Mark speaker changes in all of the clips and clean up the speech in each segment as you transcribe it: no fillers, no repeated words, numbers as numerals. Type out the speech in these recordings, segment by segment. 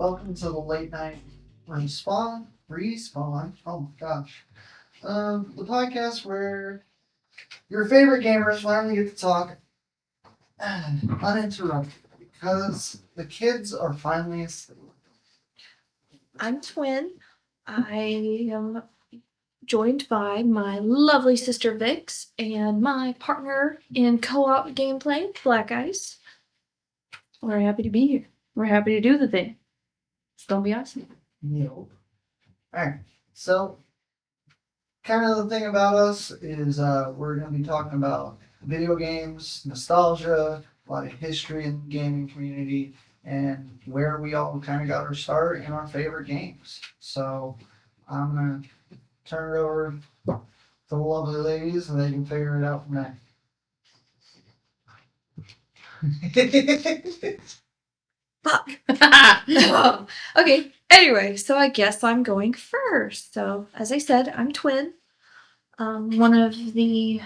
Speaker 1: welcome to the late night respawn. Oh my gosh, the podcast where your favorite gamers finally get to talk uninterrupted because the kids are finally asleep.
Speaker 2: I'm Twin. I am joined by my lovely sister Vix and my partner in co-op gameplay, Blackice. We're happy to be here. We're happy to do the thing. It's gonna be awesome.
Speaker 1: Nope. Alright, so kind of the thing about us is we're going to be talking about video games, nostalgia, a lot of history in the gaming community, and where we all kind of got our start in our favorite games. So I'm going to turn it over to the lovely ladies and they can figure it out from there.
Speaker 2: Fuck. Okay. Anyway, so I guess I'm going first. So as I said, I'm Twin. One of the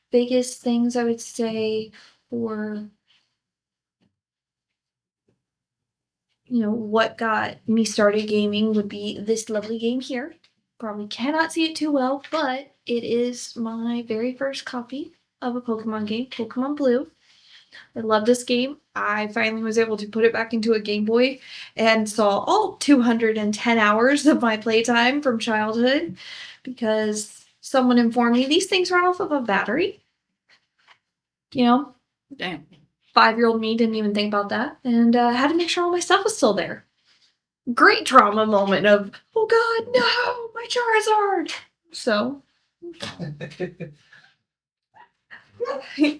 Speaker 2: biggest things I would say for what got me started gaming would be this lovely game here. Probably cannot see it too well, but it is my very first copy of a Pokemon game, Pokemon Blue. I love this game. I finally was able to put it back into a Game Boy and saw all 210 hours of my playtime from childhood because someone informed me these things run off of a battery.
Speaker 3: Damn.
Speaker 2: 5-year-old me didn't even think about that and had to make sure all my stuff was still there. Great trauma moment of, oh god, no, my Charizard! So,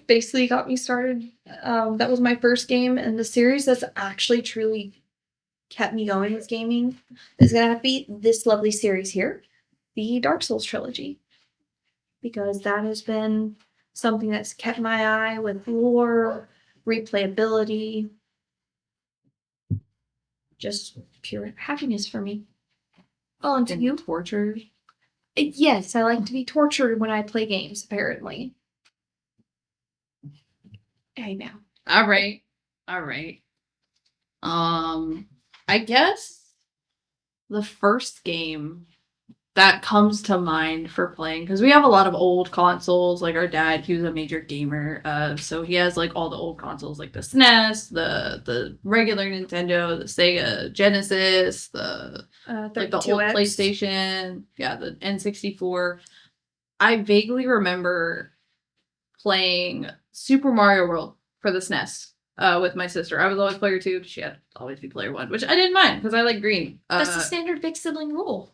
Speaker 2: basically got me started. That was my first game, and the series that's actually truly kept me going with gaming is going to have to be this lovely series here, the Dark Souls trilogy. Because that has been something that's kept my eye with lore, replayability, just pure happiness for me. Oh, and to you?
Speaker 3: Tortured?
Speaker 2: Yes, I like to be tortured when I play games, apparently. Hey, now.
Speaker 3: All right. I guess the first game that comes to mind for playing, because we have a lot of old consoles, like our dad, he was a major gamer, so he has like all the old consoles, like the SNES, the regular Nintendo, the Sega Genesis, the like the old PlayStation, yeah, the N64. I vaguely remember playing Super Mario World for the SNES with my sister. I was always player 2. She had to always be player 1, which I didn't mind because I like green.
Speaker 2: That's the standard big sibling rule.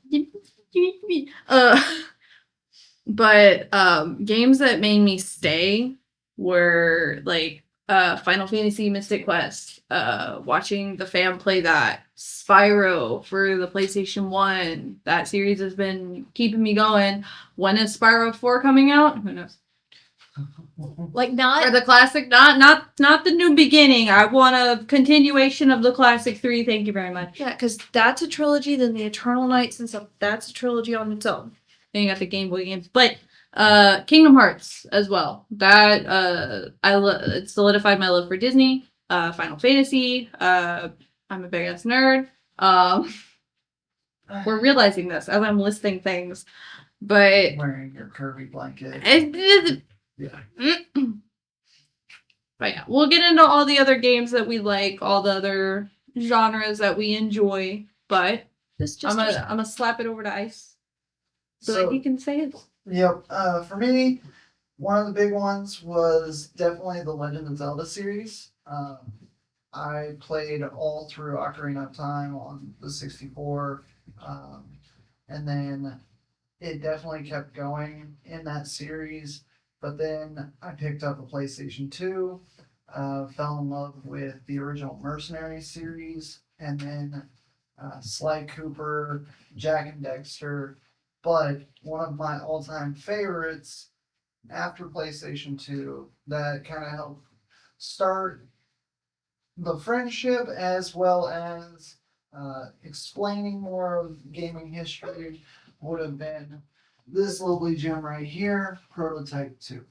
Speaker 3: But games that made me stay were like Final Fantasy Mystic Quest, watching the fam play that, Spyro for the PlayStation 1. That series has been keeping me going. When is Spyro 4 coming out? Who knows?
Speaker 2: Like not
Speaker 3: or the classic, not the new beginning. I want a continuation of the classic 3. Thank you very much.
Speaker 2: Yeah, because that's a trilogy. Then the Eternal Nights and stuff. That's a trilogy on its own.
Speaker 3: Then you got the Game Boy games, but Kingdom Hearts as well. That it solidified my love for Disney. Final Fantasy. I'm a big ass nerd. We're realizing this as I'm listing things, but
Speaker 1: wearing your Kirby blanket.
Speaker 3: Yeah. But yeah, we'll get into all the other games that we like, all the other genres that we enjoy. But I'm gonna slap it over to Ice so that he can say it.
Speaker 1: Yep. For me, one of the big ones was definitely the Legend of Zelda series. I played all through Ocarina of Time on the 64, and then it definitely kept going in that series. But then I picked up a PlayStation 2, fell in love with the original Mercenary series, and then Sly Cooper, Jack and Dexter. But one of my all-time favorites after PlayStation 2 that kind of helped start the friendship as well as explaining more of gaming history would have been this lovely gem right here, Prototype 2.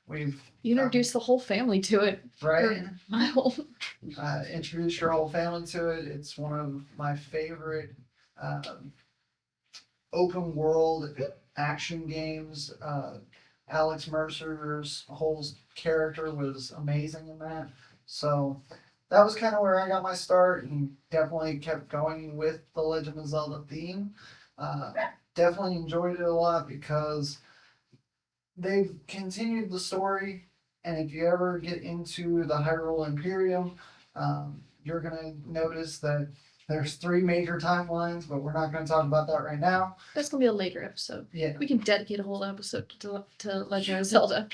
Speaker 1: We've
Speaker 2: You introduced the whole family to it.
Speaker 1: right
Speaker 2: My whole.
Speaker 1: introduced your whole family to it. It's one of my favorite open world action games. Alex Mercer's whole character was amazing in that. So that was kind of where I got my start, and definitely kept going with the Legend of Zelda theme. Uh, Definitely enjoyed it a lot because they've continued the story, and if you ever get into the Hyrule Imperium, you're gonna notice that there's three major timelines, but we're not gonna talk about that right now.
Speaker 2: That's gonna be a later episode.
Speaker 1: Yeah,
Speaker 2: We can dedicate a whole episode to Legend of Zelda.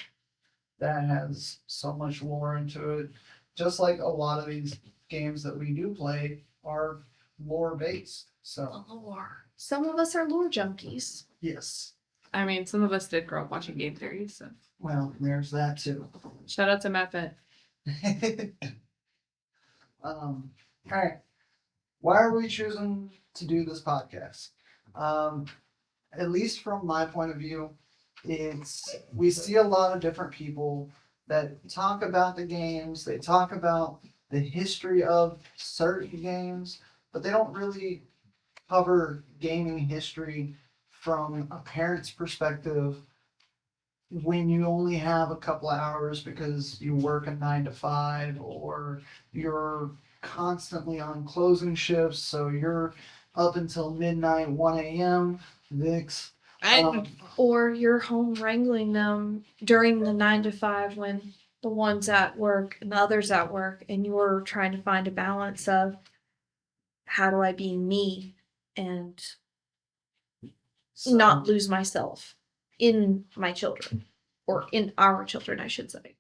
Speaker 1: that has so much lore into it. Just like a lot of these games that we do play are lore based. So
Speaker 2: Lore. Some of us are lore junkies.
Speaker 1: yes,
Speaker 3: I mean, some of us did grow up watching game series, so
Speaker 1: well, there's that too.
Speaker 3: shout out to Matt Fett.
Speaker 1: All right. Why are we choosing to do this podcast? At least from my point of view, it's we see a lot of different people that talk about the games, they talk about the history of certain games, but they don't really cover gaming history from a parent's perspective when you only have a couple of hours because you work a 9 to 5 or you're constantly on closing shifts, so you're up until midnight, 1 a.m. Vix.
Speaker 2: Or you're home wrangling them during the 9 to 5 when the one's at work and the other's at work, and you're trying to find a balance of how do I be me and
Speaker 1: So-
Speaker 2: not lose myself in my children, or in our children, I should say.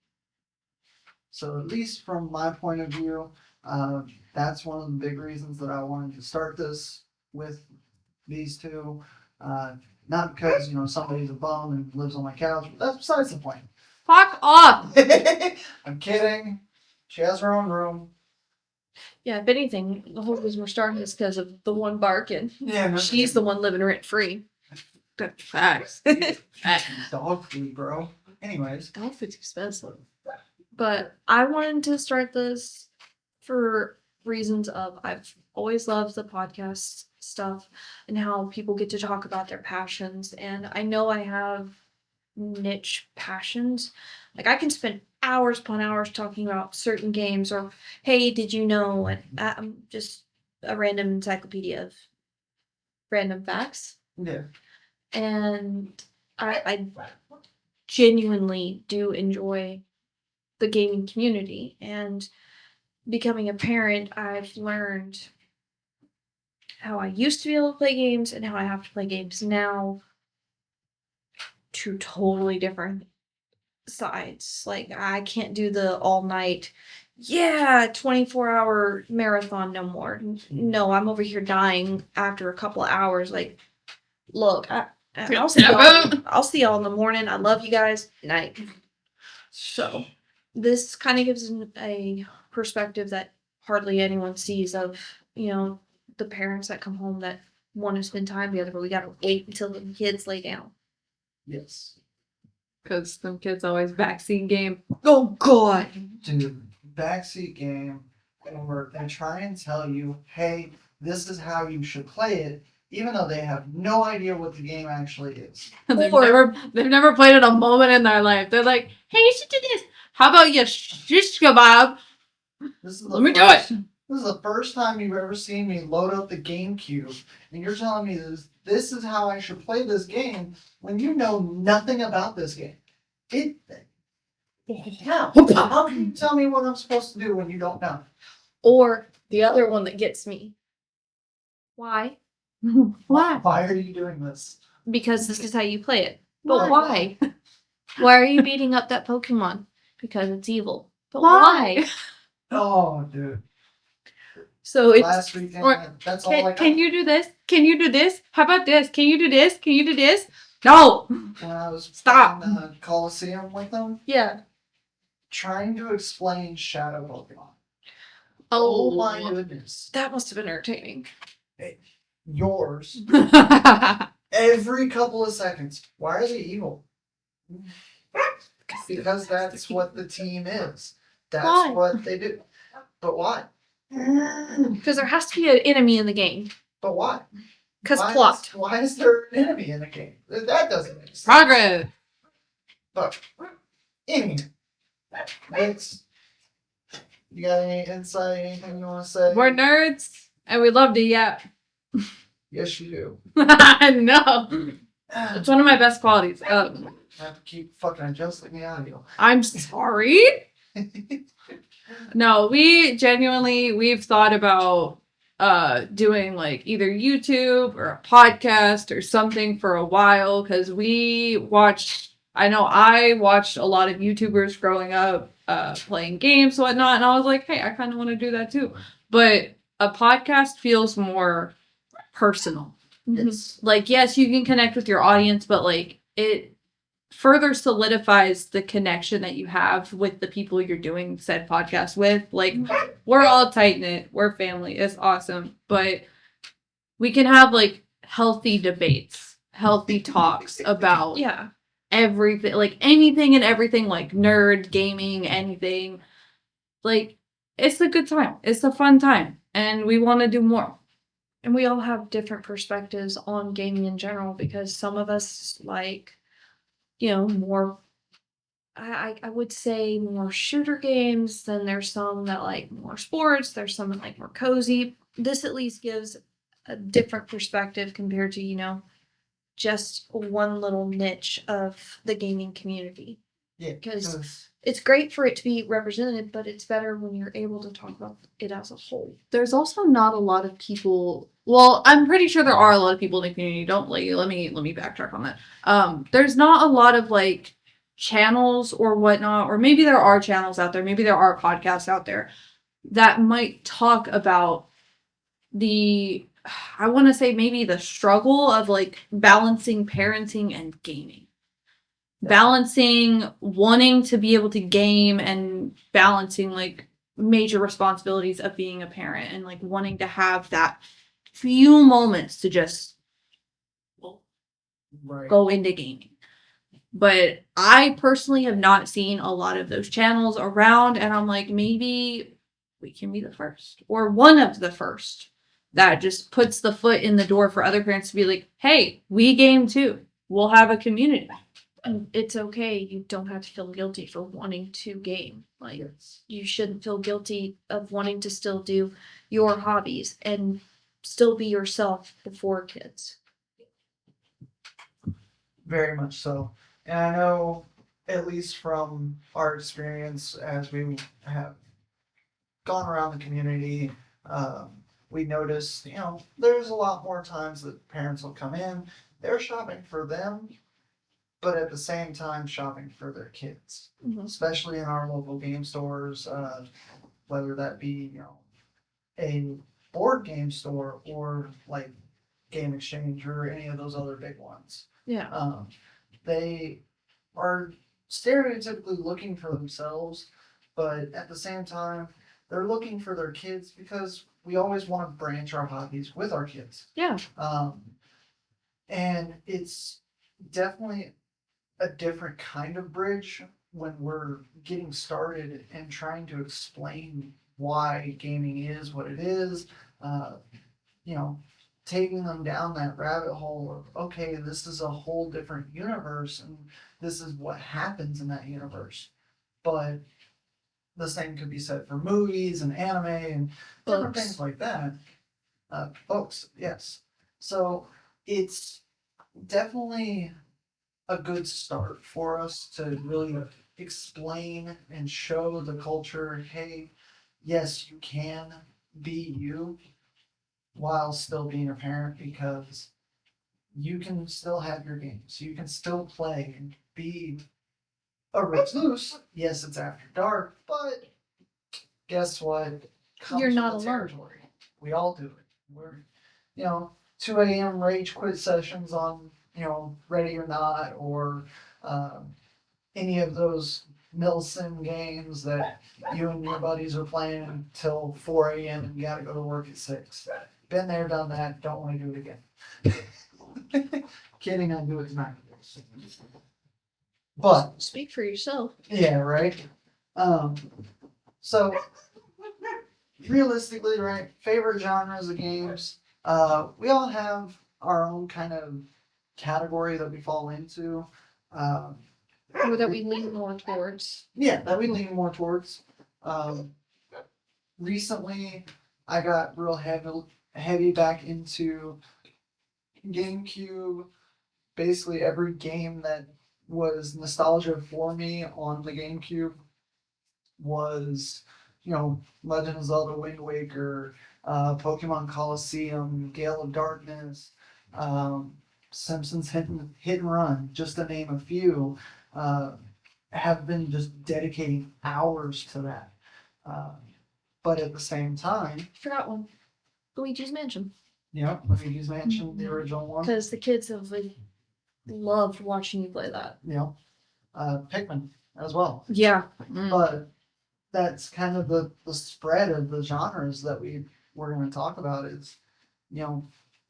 Speaker 1: So at least from my point of view, that's one of the big reasons that I wanted to start this with these two. Not because somebody's a bum and lives on my couch, but that's besides the point.
Speaker 3: Fuck off!
Speaker 1: I'm kidding. She has her own room.
Speaker 2: Yeah, if anything, the whole reason we're starting is because of the one barking.
Speaker 1: Yeah, no,
Speaker 2: She's the one living rent free.
Speaker 3: Facts.
Speaker 1: dog food, bro. Anyways,
Speaker 3: Dog food's expensive.
Speaker 2: But I wanted to start this for reasons of I've always loved the podcast stuff and how people get to talk about their passions. And I know I have niche passions. Like I can spend hours upon hours talking about certain games, or hey, did you know? And I'm just a random encyclopedia of random facts.
Speaker 1: yeah.
Speaker 2: And I genuinely do enjoy the gaming community, and becoming a parent, I've learned how I used to be able to play games and how I have to play games now, two totally different sides. Like I can't do the all night 24-hour marathon no more. No, I'm over here dying after a couple of hours. Like, look, I'll see y'all in the morning. I love you guys. Night. So this kind of gives a perspective that hardly anyone sees of, the parents that come home that want to spend time together, but we gotta wait until the kids lay down.
Speaker 1: Yes.
Speaker 3: Because them kids always backseat game. Oh god!
Speaker 1: Dude, backseat game, or they try and tell you, hey, this is how you should play it, even though they have no idea what the game actually is.
Speaker 3: They've never played it a moment in their life. They're like, hey, you should do this. How about you shish kebab? Let me do it.
Speaker 1: This is the first time you've ever seen me load up the GameCube, and you're telling me this is how I should play this game when you know nothing about this game. How can you tell me what I'm supposed to do when you don't know?
Speaker 2: Or the other one that gets me. Why?
Speaker 3: Why?
Speaker 1: Why are you doing this?
Speaker 2: Because this is how you play it. But
Speaker 3: Why?
Speaker 2: why? Why are you beating up that Pokemon? Because it's evil. But
Speaker 3: Why?
Speaker 1: Oh, dude.
Speaker 2: So it's
Speaker 1: Last weekend,
Speaker 3: or-
Speaker 1: that's all I got.
Speaker 3: Can you do this? Can you do this? How about this? Can you do this? Can you do this? No!
Speaker 1: When I was
Speaker 3: Stop.
Speaker 1: playing the Coliseum with them,
Speaker 2: yeah.
Speaker 1: trying to explain Shadow Pokemon.
Speaker 3: Oh,
Speaker 1: Oh my goodness.
Speaker 2: That must have been entertaining.
Speaker 1: Yours. Every couple of seconds. Why are they evil? Because that's what the team is. That's
Speaker 2: Why?
Speaker 1: what they do. But why?
Speaker 2: Because there has to be an enemy in the game.
Speaker 1: But why?
Speaker 2: Because plot.
Speaker 1: Why is there an enemy in the game? That doesn't make sense.
Speaker 3: Progress.
Speaker 1: But anyway, it's, you got any insight, anything you want to say?
Speaker 3: We're nerds and we love to yap.
Speaker 1: Yes, you do.
Speaker 3: No. It's one of my best qualities.
Speaker 1: I have to keep fucking adjusting the audio.
Speaker 3: I'm sorry. No, we've thought about doing like either YouTube or a podcast or something for a while because I watched a lot of YouTubers growing up playing games and whatnot, and I was like, hey, I kind of want to do that too. But a podcast feels more personal.
Speaker 1: Yes.
Speaker 3: Like, yes, you can connect with your audience, but like it further solidifies the connection that you have with the people you're doing said podcast with. Like, we're all tight knit, we're family, it's awesome, but we can have like healthy debates, healthy talks about
Speaker 2: Yeah.
Speaker 3: everything, like anything and everything, like nerd, gaming, anything. Like, it's a good time, it's a fun time, and we want to do more.
Speaker 2: And we all have different perspectives on gaming in general because some of us like, more, I would say more shooter games. Then there's some that like more sports. There's some that like more cozy. This at least gives a different perspective compared to, just one little niche of the gaming community.
Speaker 1: Yeah.
Speaker 2: Because it's great for it to be represented, but it's better when you're able to talk about it as a whole.
Speaker 3: There's also not a lot of people. Well, I'm pretty sure there are a lot of people in the community. Don't let me backtrack on that. There's not a lot of like channels or whatnot, or maybe there are channels out there, maybe there are podcasts out there that might talk about I want to say maybe the struggle of like balancing parenting and gaming. Balancing wanting to be able to game and balancing like major responsibilities of being a parent and like wanting to have that few moments to just
Speaker 1: Right.
Speaker 3: go into gaming. But I personally have not seen a lot of those channels around, and I'm like, maybe we can be the first or one of the first that just puts the foot in the door for other parents to be like, hey, we game too. We'll have a community.
Speaker 2: And it's okay. You don't have to feel guilty for wanting to game. Like,
Speaker 1: Yes.
Speaker 2: you shouldn't feel guilty of wanting to still do your hobbies and still be yourself before kids.
Speaker 1: Very much so. And I know, at least from our experience as we have gone around the community, we noticed, there's a lot more times that parents will come in, they're shopping for them, but at the same time shopping for their kids.
Speaker 2: Mm-hmm.
Speaker 1: Especially in our local game stores, whether that be, a board game store or like Game Exchange or any of those other big ones.
Speaker 2: Yeah.
Speaker 1: They are stereotypically looking for themselves, but at the same time, they're looking for their kids because we always want to branch our hobbies with our kids.
Speaker 2: Yeah.
Speaker 1: And it's definitely a different kind of bridge when we're getting started and trying to explain why gaming is what it is. Taking them down that rabbit hole of, okay, this is a whole different universe and this is what happens in that universe. But the same could be said for movies and anime and different
Speaker 2: Books.
Speaker 1: things like that. Books, yes. So it's definitely a good start for us to really explain and show the culture, hey, yes, you can be you while still being a parent, because you can still have your games. You can still play and be a recluse. Yes, it's after dark, but guess what? Comes
Speaker 2: You're
Speaker 1: with
Speaker 2: not
Speaker 1: the
Speaker 2: alone.
Speaker 1: territory. We all do it. We're, 2 a.m. rage quit sessions on, Ready or Not, or any of those Milsim games that you and your buddies are playing until 4 a.m. and you gotta go to work at 6. Been there, done that, don't want to do it again. Kidding, I do it tonight. But
Speaker 2: Speak for yourself.
Speaker 1: yeah, right. So realistically, right, favorite genres of games. We all have our own kind of category that we fall into. Um,
Speaker 2: Or that we lean more towards.
Speaker 1: yeah, that we lean more towards. Um, Recently, I got real heavy back into GameCube. Basically, every game that was nostalgia for me on the GameCube was, Legend of Zelda Wind Waker, Pokemon Coliseum, Gale of Darkness, um, Simpsons Hit and Run, just to name a few, uh, have been just dedicating hours to that. Uh, but at the same time,
Speaker 2: Forgot one. Luigi's Mansion.
Speaker 1: Luigi's Mansion, the original one,
Speaker 2: Because the kids have like, loved watching you play that.
Speaker 1: Pikmin as well.
Speaker 2: Yeah.
Speaker 1: But that's kind of the spread of the genres that we're going to talk about is,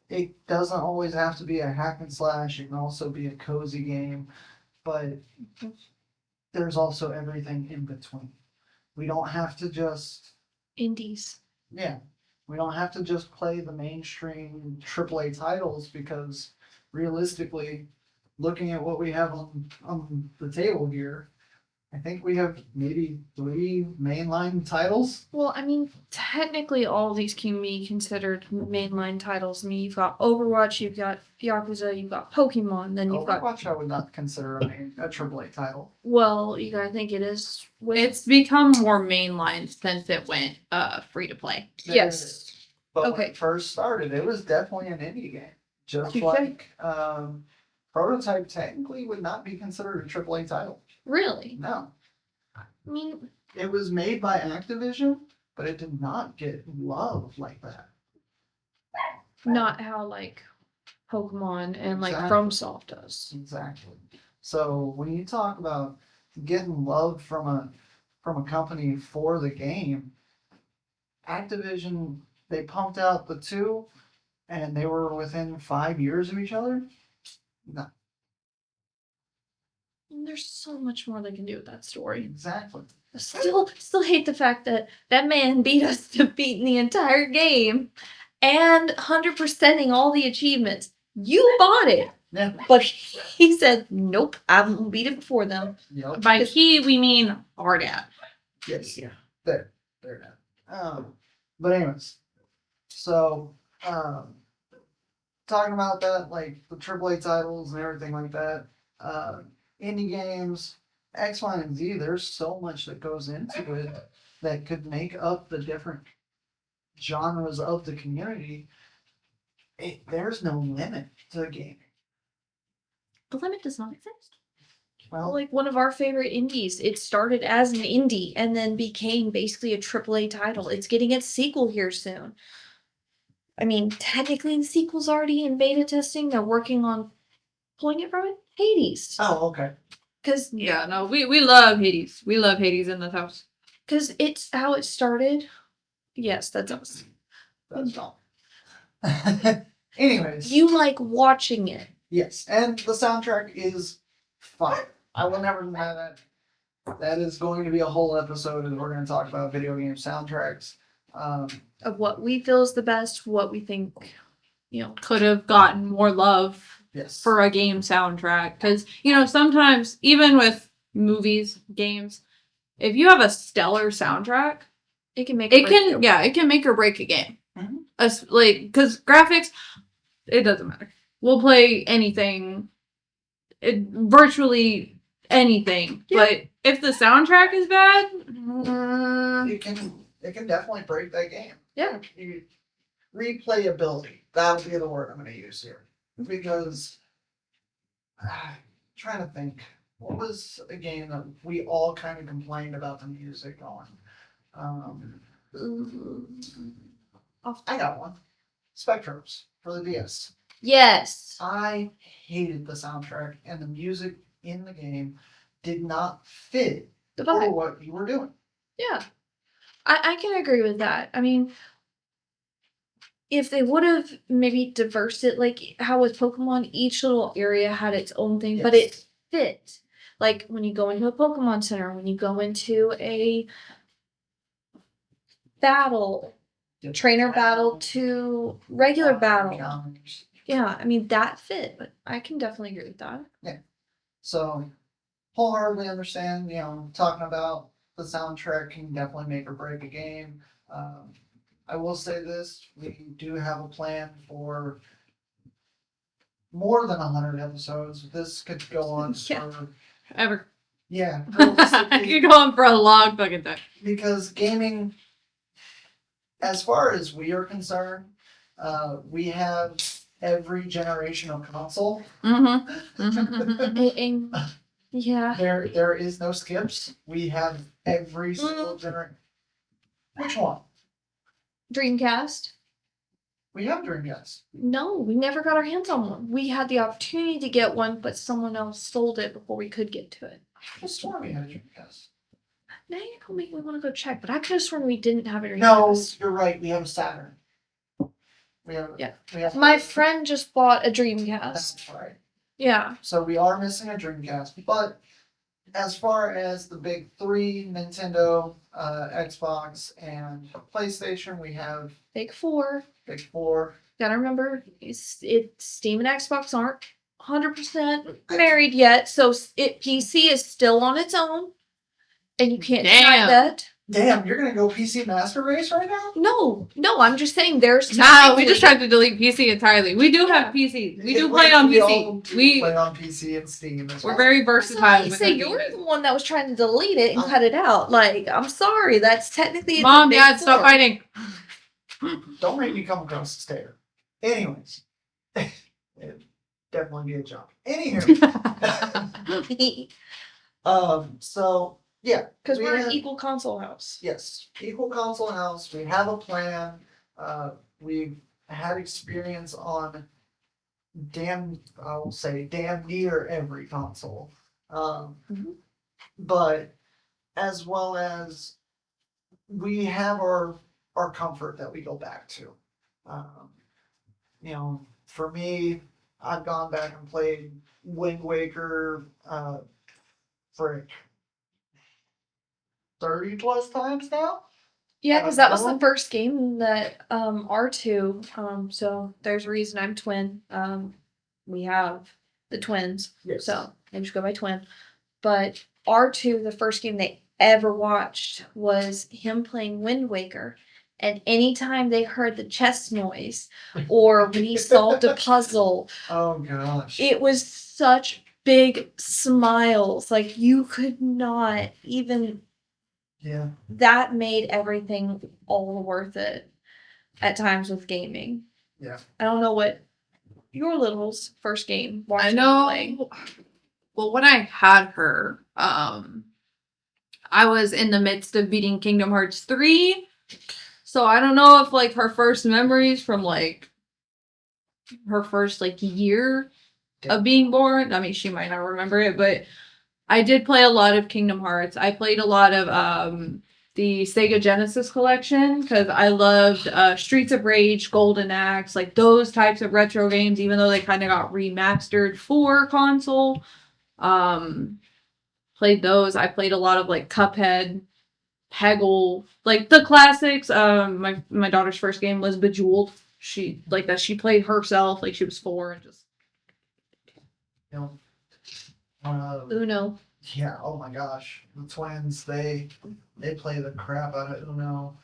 Speaker 1: it doesn't always have to be a hack and slash. It can also be a cozy game, but there's also everything in between. We don't have to just,
Speaker 2: Indies.
Speaker 1: we don't have to just play the mainstream AAA titles because realistically, looking at what we have on the table here, I think we have maybe 3 mainline titles.
Speaker 2: Well, I mean, technically all of these can be considered mainline titles. I mean, you've got Overwatch, you've got Yakuza, you've got Pokemon, then you've got...
Speaker 1: Overwatch I would not consider a AAA title.
Speaker 2: Well, you gotta think it is...
Speaker 3: It's become more mainline since it went free to play.
Speaker 2: Yes.
Speaker 1: But when
Speaker 2: Okay.
Speaker 1: it first started, it was definitely an indie game. Just
Speaker 2: Okay.
Speaker 1: like Prototype technically would not be considered a AAA title.
Speaker 2: Really?
Speaker 1: No.
Speaker 2: I mean,
Speaker 1: It was made by Activision, but it did not get love like that.
Speaker 2: not how, like, Pokemon and, like,
Speaker 1: Exactly.
Speaker 2: FromSoft does.
Speaker 1: Exactly. So when you talk about getting love from a company for the game, Activision, they pumped out the 2 and they were within 5 years of each other. No,
Speaker 2: And there's so much more they can do with that story.
Speaker 1: exactly.
Speaker 2: I still hate the fact that that man beat us to beating the entire game and 100%ing all the achievements. You bought it,
Speaker 1: Yeah.
Speaker 2: but he said, nope, I won't beat it before them.
Speaker 1: Yep.
Speaker 3: By he, we mean our dad.
Speaker 1: Yes. Yeah. There now. But anyways, so talking about that, like the AAA titles and everything like that, indie games, X, Y, and Z. There's so much that goes into it that could make up the different genres of the community. There's no limit to gaming.
Speaker 2: The limit does not exist.
Speaker 1: Well,
Speaker 2: Like one of our favorite indies, it started as an indie and then became basically a AAA title. It's getting its sequel here soon. I mean, technically the sequel's already in beta testing. They're working on pulling it from it. Hades.
Speaker 1: oh, okay.
Speaker 2: Because
Speaker 3: Yeah, no, we love Hades. We love Hades in this house.
Speaker 2: it's how it started. Yes, that's us.
Speaker 1: That's all. Anyways.
Speaker 2: You like watching it.
Speaker 1: Yes, and the soundtrack is fire. I will never deny that. That is going to be a whole episode, and we're going to talk about video game soundtracks.
Speaker 2: Of what we feel is the best, what we think,
Speaker 3: Could have gotten more love
Speaker 1: Yes.
Speaker 3: for a game soundtrack. Because, sometimes, even with movies, games, if you have a stellar soundtrack,
Speaker 2: it can make
Speaker 3: it can make or break a game.
Speaker 1: Mhm.
Speaker 3: Because graphics, it doesn't matter. We'll play anything, virtually anything.
Speaker 2: Yeah.
Speaker 3: But if the soundtrack is bad,
Speaker 1: it can definitely break that game.
Speaker 2: Yeah.
Speaker 1: Replayability. That'll be the word I'm going to use here. Because trying to think, what was a game that we all kind of complained about the music on? I got one. Spectrums for the DS.
Speaker 2: Yes.
Speaker 1: I hated the soundtrack, and the music in the game did not fit
Speaker 2: The
Speaker 1: for
Speaker 2: vibe.
Speaker 1: what you were doing.
Speaker 2: Yeah. I can agree with that. I mean, if they would have maybe diversed it, like how with Pokemon, each little area had its own thing, but
Speaker 1: Yes.
Speaker 2: it fit. Like when you go into a Pokemon Center, when you go into a battle, trainer battle to regular battle.
Speaker 1: Encounters.
Speaker 2: Yeah, I mean that fit, but I can definitely agree with that.
Speaker 1: So wholeheartedly understand, talking about the soundtrack can definitely make or break a game. I will say this, we do have a plan for more than 100 episodes. This could go on
Speaker 2: Yeah.
Speaker 1: for,
Speaker 3: Ever.
Speaker 1: yeah,
Speaker 3: I
Speaker 1: realistically,
Speaker 3: could go on for a long fucking time.
Speaker 1: because gaming, as far as we are concerned, we have every generation of console.
Speaker 2: And yeah.
Speaker 1: There is no skips. We have every single generation. Which one?
Speaker 2: Dreamcast?
Speaker 1: We have Dreamcast.
Speaker 2: No, we never got our hands on one. We had the opportunity to get one, but someone else sold it before we could get to it.
Speaker 1: I swear we had a Dreamcast.
Speaker 2: Now you're gonna make me want to go check, but I could have sworn we didn't have a Dreamcast.
Speaker 1: No, you're right. We have a Saturn.
Speaker 2: Yeah.
Speaker 1: We have
Speaker 2: My friend just bought a Dreamcast.
Speaker 1: That's right.
Speaker 2: Yeah.
Speaker 1: So we are missing a Dreamcast, but as far as the big three, Nintendo, Xbox, and PlayStation, we have
Speaker 2: Big four.
Speaker 1: big four.
Speaker 2: Gotta remember, Steam and Xbox aren't 100% married yet, so PC is still on its own, and you can't deny
Speaker 3: Damn.
Speaker 2: that.
Speaker 1: Damn, you're gonna go PC Master Race right now?
Speaker 2: No, I'm just saying there's
Speaker 3: No, we just tried to delete PC entirely. We do have PC. We do play on
Speaker 1: We all
Speaker 3: PC.
Speaker 1: do
Speaker 3: We
Speaker 1: play on PC and Steam as
Speaker 3: we're
Speaker 1: well.
Speaker 3: very
Speaker 2: I
Speaker 3: versatile. with
Speaker 2: say
Speaker 3: our
Speaker 2: you're
Speaker 3: gaming.
Speaker 2: the one that was trying to delete it and cut it out. Like, I'm sorry, that's technically it's a
Speaker 3: Mom,
Speaker 2: big
Speaker 3: Dad, stop
Speaker 2: four.
Speaker 3: fighting.
Speaker 1: Don't make me come across the stair. Anyways, it'd definitely be a jump. Anywho, so yeah,
Speaker 2: Because
Speaker 1: we
Speaker 2: we're an
Speaker 1: have-
Speaker 2: equal console house.
Speaker 1: yes, equal console house. We have a plan. We've had experience on I will say damn near every console.
Speaker 2: Mhm.
Speaker 1: But as well as we have our comfort that we go back to. For me, I've gone back and played Wind Waker, frick, 30 plus times now.
Speaker 2: Yeah, because that was the first game that R2. So there's a reason I'm twin. We have the twins,
Speaker 1: Yes.
Speaker 2: so I just go by twin. But R2, the first game they ever watched was him playing Wind Waker. And anytime they heard the chest noise or when he solved a puzzle,
Speaker 1: Oh gosh.
Speaker 2: it was such big smiles. Like you could not even.
Speaker 1: Yeah.
Speaker 2: That made everything all worth it at times with gaming.
Speaker 1: Yeah.
Speaker 2: I don't know what your little's first game
Speaker 3: I
Speaker 2: watching
Speaker 3: know.
Speaker 2: play.
Speaker 3: Well, when I had her, I was in the midst of beating Kingdom Hearts 3. So I don't know if like her first memories from like her first like year of being born. I mean, she might not remember it, but I did play a lot of Kingdom Hearts. I played a lot of the Sega Genesis collection because I loved Streets of Rage, Golden Axe, like those types of retro games, even though they kind of got remastered for console. Played those. I played a lot of like Cuphead, Peggle, like the classics. My daughter's first game was Bejeweled. She like that. She played herself, like she was 4 and just.
Speaker 2: Uno.
Speaker 1: Yeah. Oh my gosh, the twins they play the crap out of Uno.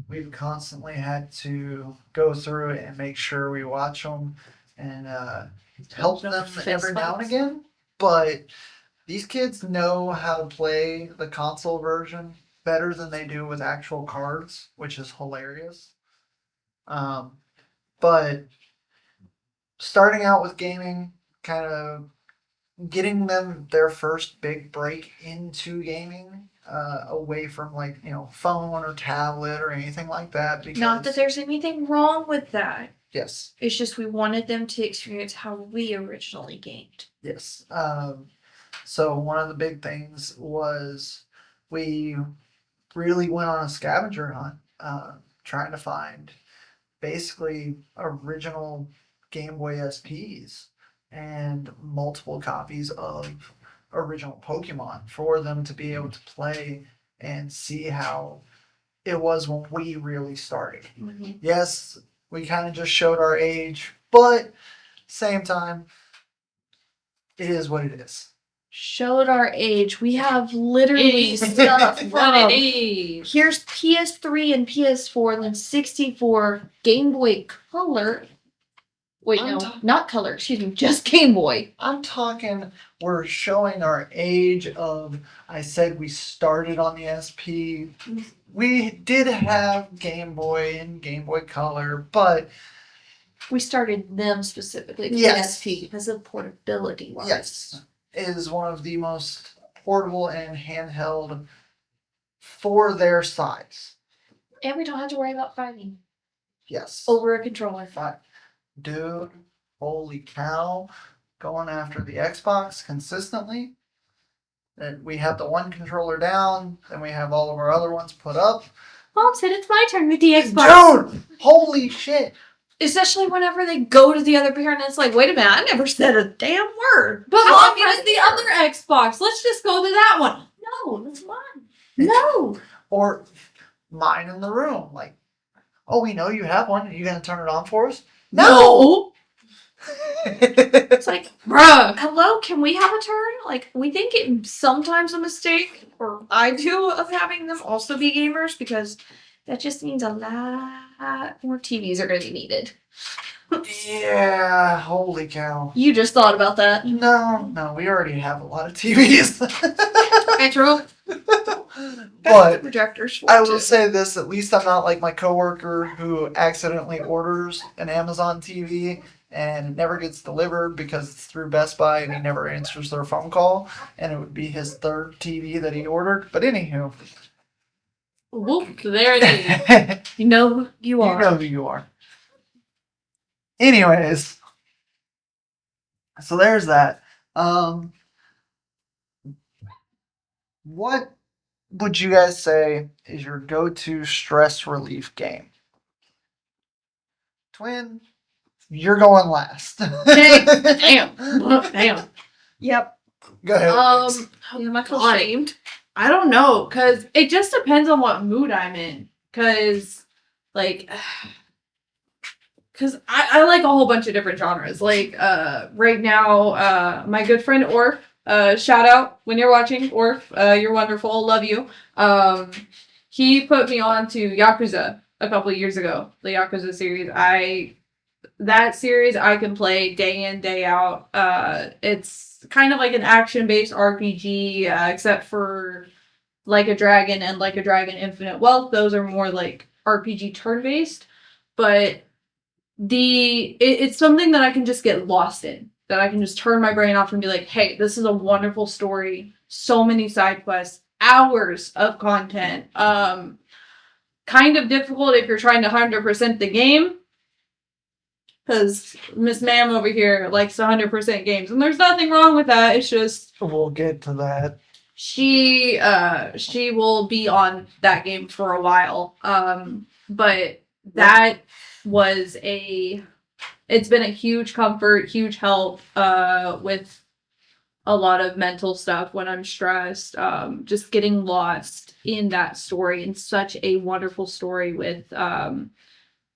Speaker 1: We've constantly had to go through it and make sure we watch them and help them every now and again. But these kids know how to play the console version better than they do with actual cards, which is hilarious. But starting out with gaming, kind of getting them their first big break into gaming, away from like phone or tablet or anything like that. Because,
Speaker 2: Not that there's anything wrong with that.
Speaker 1: yes,
Speaker 2: It's just we wanted them to experience how we originally gamed.
Speaker 1: yes. So one of the big things was we really went on a scavenger hunt, trying to find basically original Game Boy SPs and multiple copies of original Pokemon for them to be able to play and see how it was when we really started. Yes, we kind of just showed our age, but same time, it is what it is.
Speaker 2: Showed our age. We have literally stuff
Speaker 3: What an
Speaker 2: from
Speaker 3: age.
Speaker 2: here's PS3 and PS4 and then 64 Game Boy Color. Wait,
Speaker 1: I'm
Speaker 2: no, not Color. Excuse me, just Game Boy.
Speaker 1: I'm talking, we're showing our age of, I said we started on the SP. We did have Game Boy and Game Boy Color, but
Speaker 2: We started them specifically for
Speaker 1: Yes.
Speaker 2: the SP because of portability. wise.
Speaker 1: yes, it is one of the most portable and handheld for their size.
Speaker 2: And we don't have to worry about fighting
Speaker 1: Yes.
Speaker 2: over a controller.
Speaker 1: But, dude, holy cow, going after the Xbox consistently. And we have the one controller down, then we have all of our other ones put up.
Speaker 2: Mom said it's my turn with the Xbox.
Speaker 1: Dude, holy shit.
Speaker 2: Especially whenever they go to the other parent, it's like, wait a minute, I never said a damn word.
Speaker 3: But
Speaker 2: How
Speaker 3: Mom,
Speaker 2: am
Speaker 3: use
Speaker 2: I
Speaker 3: the
Speaker 2: here?
Speaker 3: other Xbox. Let's just go to that one.
Speaker 2: No, that's mine. No.
Speaker 1: Or mine in the room. Like, oh, we know you have one. Are you going to turn it on for us?
Speaker 3: No.
Speaker 2: It's like,
Speaker 3: Bruh.
Speaker 2: hello, can we have a turn? Like, we think it's sometimes a mistake, or I do, of having them also be gamers, because that just means a lot more TVs are going to be needed.
Speaker 1: Yeah, holy cow.
Speaker 2: You just thought about that.
Speaker 1: No, we already have a lot of TVs.
Speaker 3: Okay, true.
Speaker 1: But
Speaker 2: Projectors for
Speaker 1: I
Speaker 2: it,
Speaker 1: will
Speaker 2: too.
Speaker 1: say this, at least I'm not like my coworker who accidentally orders an Amazon TV and it never gets delivered because it's through Best Buy and he never answers their phone call, and it would be his third TV that he ordered. But anywho,
Speaker 3: Whoop, there it is.
Speaker 2: You know who you
Speaker 1: you
Speaker 2: are.
Speaker 1: know who you are. Anyways, so there's that. What would you guys say is your go-to stress relief game? Twin, you're going last.
Speaker 3: Okay, damn. Damn.
Speaker 2: Yep.
Speaker 1: Go ahead.
Speaker 2: Yeah, I feel
Speaker 3: God.
Speaker 2: shamed.
Speaker 3: I don't know, cause it just depends on what mood I'm in. Cause, like, cause I like a whole bunch of different genres. Like, right now, my good friend Orf, shout out when you're watching, Orf, you're wonderful, love you. He put me on to Yakuza a couple of years ago, the Yakuza series. That series I can play day in, day out. It's kind of like an action-based RPG, except for Like a Dragon and Like a Dragon Infinite Wealth. Those are more like RPG turn-based, but it's something that I can just get lost in. That I can just turn my brain off and be like, hey, this is a wonderful story. So many side quests, hours of content. Kind of difficult if you're trying to 100% the game. Because Miss Ma'am over here likes 100% games, and there's nothing wrong with that. It's just
Speaker 1: We'll get to that.
Speaker 3: she will be on that game for a while. But that was it's been a huge comfort, huge help with a lot of mental stuff when I'm stressed. Just getting lost in that story, and such a wonderful story with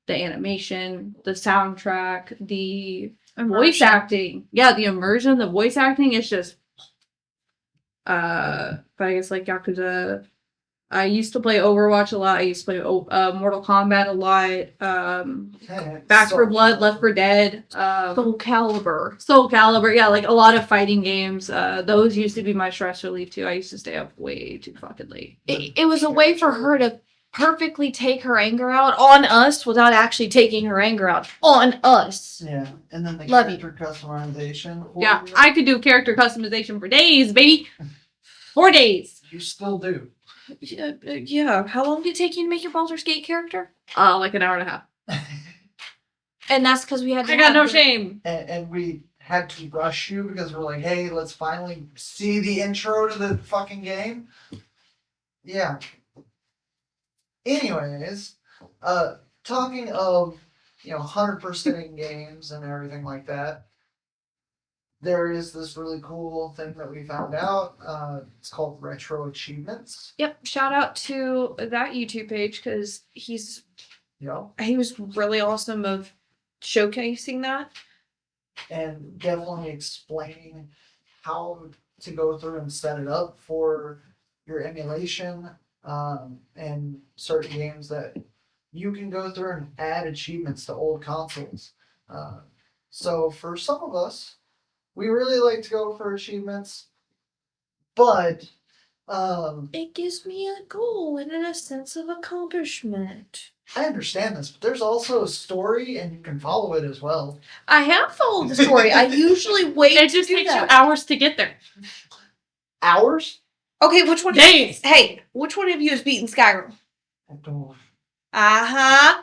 Speaker 3: the animation, the soundtrack, the voice acting. Yeah, the immersion, the voice acting is just but I guess like Yakuza. I used to play Overwatch a lot. I used to play Mortal Kombat a lot. Back for Blood, Left 4 Dead,
Speaker 2: Soul Calibur.
Speaker 3: Soul Calibur. Yeah, like a lot of fighting games. Those used to be my stress relief too. I used to stay up way too fucking late.
Speaker 2: It was a way for her to perfectly take her anger out on us without actually taking her anger out on us.
Speaker 1: Yeah, and then the
Speaker 2: Love you.
Speaker 1: character customization.
Speaker 3: Yeah, I could do character customization for days, baby. 4 days.
Speaker 1: You still do.
Speaker 2: Yeah. How long did it take you to make your Baldur's Gate character?
Speaker 3: Like an hour and a half.
Speaker 2: And that's because we had to
Speaker 3: I got
Speaker 2: have
Speaker 3: no
Speaker 2: the-
Speaker 3: shame.
Speaker 1: And we had to rush you because we're like, hey, let's finally see the intro to the fucking game. Yeah. Anyways, talking of 100%ing games and everything like that. there is this really cool thing that we found out. It's called retro achievements.
Speaker 2: Yep. Shout out to that YouTube page because he was really awesome of showcasing that.
Speaker 1: And definitely explaining how to go through and set it up for your emulation, and certain games that you can go through and add achievements to old consoles. So for some of us, we really like to go for achievements, but
Speaker 2: It gives me a goal and a sense of accomplishment.
Speaker 1: I understand this, but there's also a story and you can follow it as well.
Speaker 2: I have followed the story. I usually wait.
Speaker 3: It just
Speaker 2: to do
Speaker 3: takes you
Speaker 2: that.
Speaker 3: hours to get there.
Speaker 1: Hours?
Speaker 2: Okay, which one?
Speaker 3: Days.
Speaker 2: Hey, which one of you has beaten Skyrim?
Speaker 1: I don't.
Speaker 2: Uh-huh.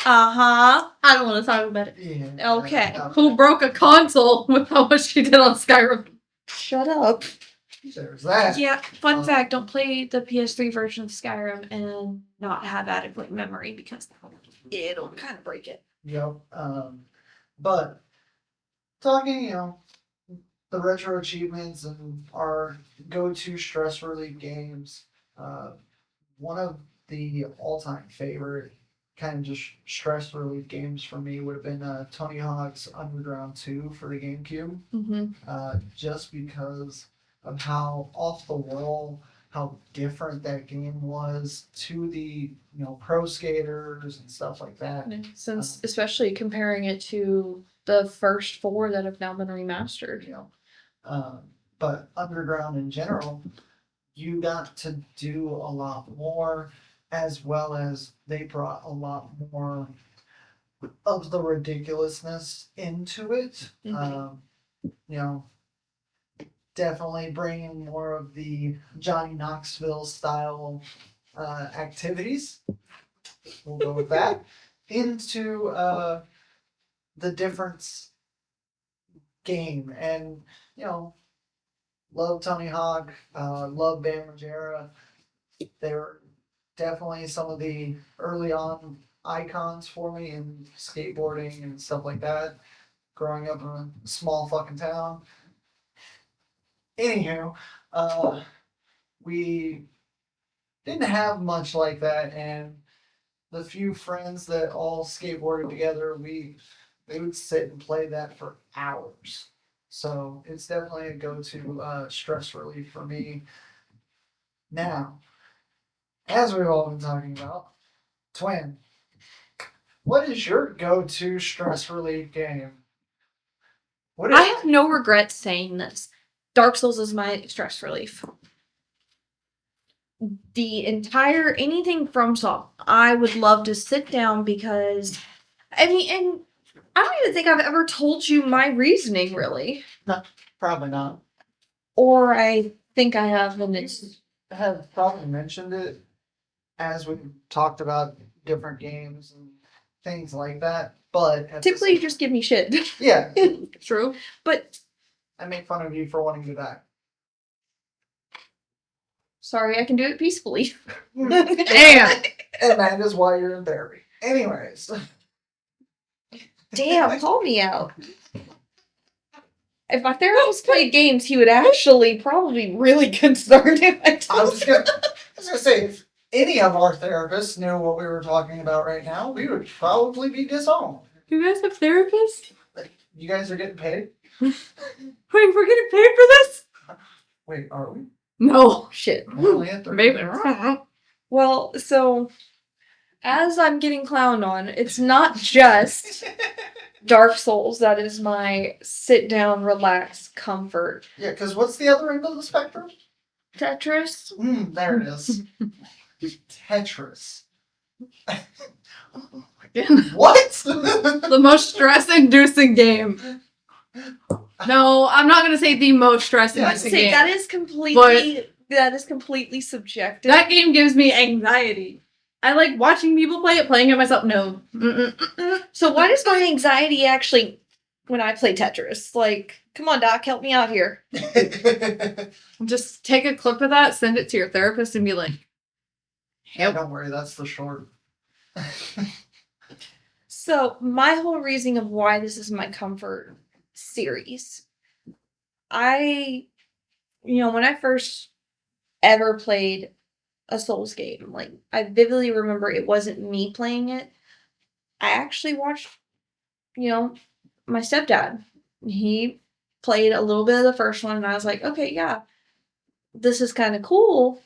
Speaker 3: I don't want to talk about it.
Speaker 1: Yeah.
Speaker 2: Okay.
Speaker 3: Who broke a console with how much she did on Skyrim?
Speaker 2: Shut up.
Speaker 1: There's that.
Speaker 2: Yeah, fun fact, don't play the PS3 version of Skyrim and not have adequate memory because it'll kind of break it.
Speaker 1: Yep. But talking, the retro achievements and our go-to stress relief games, one of the all-time favorite kind of just stress relief games for me would have been Tony Hawk's Underground 2 for the GameCube.
Speaker 2: Mm-hmm.
Speaker 1: Just because of how off the wall, how different that game was to the pro skaters and stuff like that.
Speaker 2: Since, especially comparing it to the first 4 that have now been remastered.
Speaker 1: But Underground in general, you got to do a lot more, as well as they brought a lot more of the ridiculousness into it.
Speaker 2: Mhm.
Speaker 1: Definitely bringing more of the Johnny Knoxville style activities. We'll go with that into the difference game, and love Tony Hawk, love Bam Margera. They were definitely some of the early on icons for me in skateboarding and stuff like that. Growing up in a small fucking town. Anywho, we didn't have much like that, and the few friends that all skateboarded together, they would sit and play that for hours. So it's definitely a go-to stress relief for me. Now, as we've all been talking about, Twin, what is your go-to stress relief game? What
Speaker 2: I
Speaker 1: is
Speaker 2: have no regrets saying this. Dark Souls is my stress relief. The entire anything from Saw, I would love to sit down because I mean, and I don't even think I've ever told you my reasoning really.
Speaker 1: Probably not.
Speaker 2: Or I think I have, and it's
Speaker 1: Have probably mentioned it as we talked about different games and things like that, but at the
Speaker 2: typically you just give me shit.
Speaker 1: yeah,
Speaker 3: True.
Speaker 2: But
Speaker 1: I make fun of you for wanting to die.
Speaker 2: sorry, I can do it peacefully.
Speaker 3: Damn.
Speaker 1: And that is why you're in therapy. Anyways,
Speaker 2: Damn, call me out. If my therapist played games, he would actually probably be really concerned if I
Speaker 1: I
Speaker 2: told
Speaker 1: was gonna say, if any of our therapists knew what we were talking about right now, we would probably be disowned.
Speaker 3: You guys have therapists?
Speaker 1: You guys are getting paid?
Speaker 3: Wait, we're getting paid for this?
Speaker 1: Wait, are we?
Speaker 3: No.
Speaker 2: shit.
Speaker 1: We're only at 30
Speaker 3: Maybe.
Speaker 1: minutes.
Speaker 2: Well, so as I'm getting clowned on, it's not just Dark Souls that is my sit down, relax, comfort.
Speaker 1: Yeah, because what's the other end of the spectrum?
Speaker 2: Tetris.
Speaker 1: There it is. Tetris. What?
Speaker 3: The most stress-inducing game. No, I'm not gonna say the most stress-inducing
Speaker 2: Say,
Speaker 3: game.
Speaker 2: that is completely subjective.
Speaker 3: That game gives me anxiety. I like watching people play it, playing it myself. No.
Speaker 2: So why does my anxiety actually when I play Tetris? Like, come on, Doc, help me out here.
Speaker 3: Just take a clip of that, send it to your therapist, and be like,
Speaker 1: Yeah, don't worry, that's the short.
Speaker 2: So my whole reasoning of why this is my comfort series when I first ever played a Souls game, like, I vividly remember it wasn't me playing it. I actually watched, my stepdad. He played a little bit of the first one, and I was like, okay, yeah, this is kind of cool.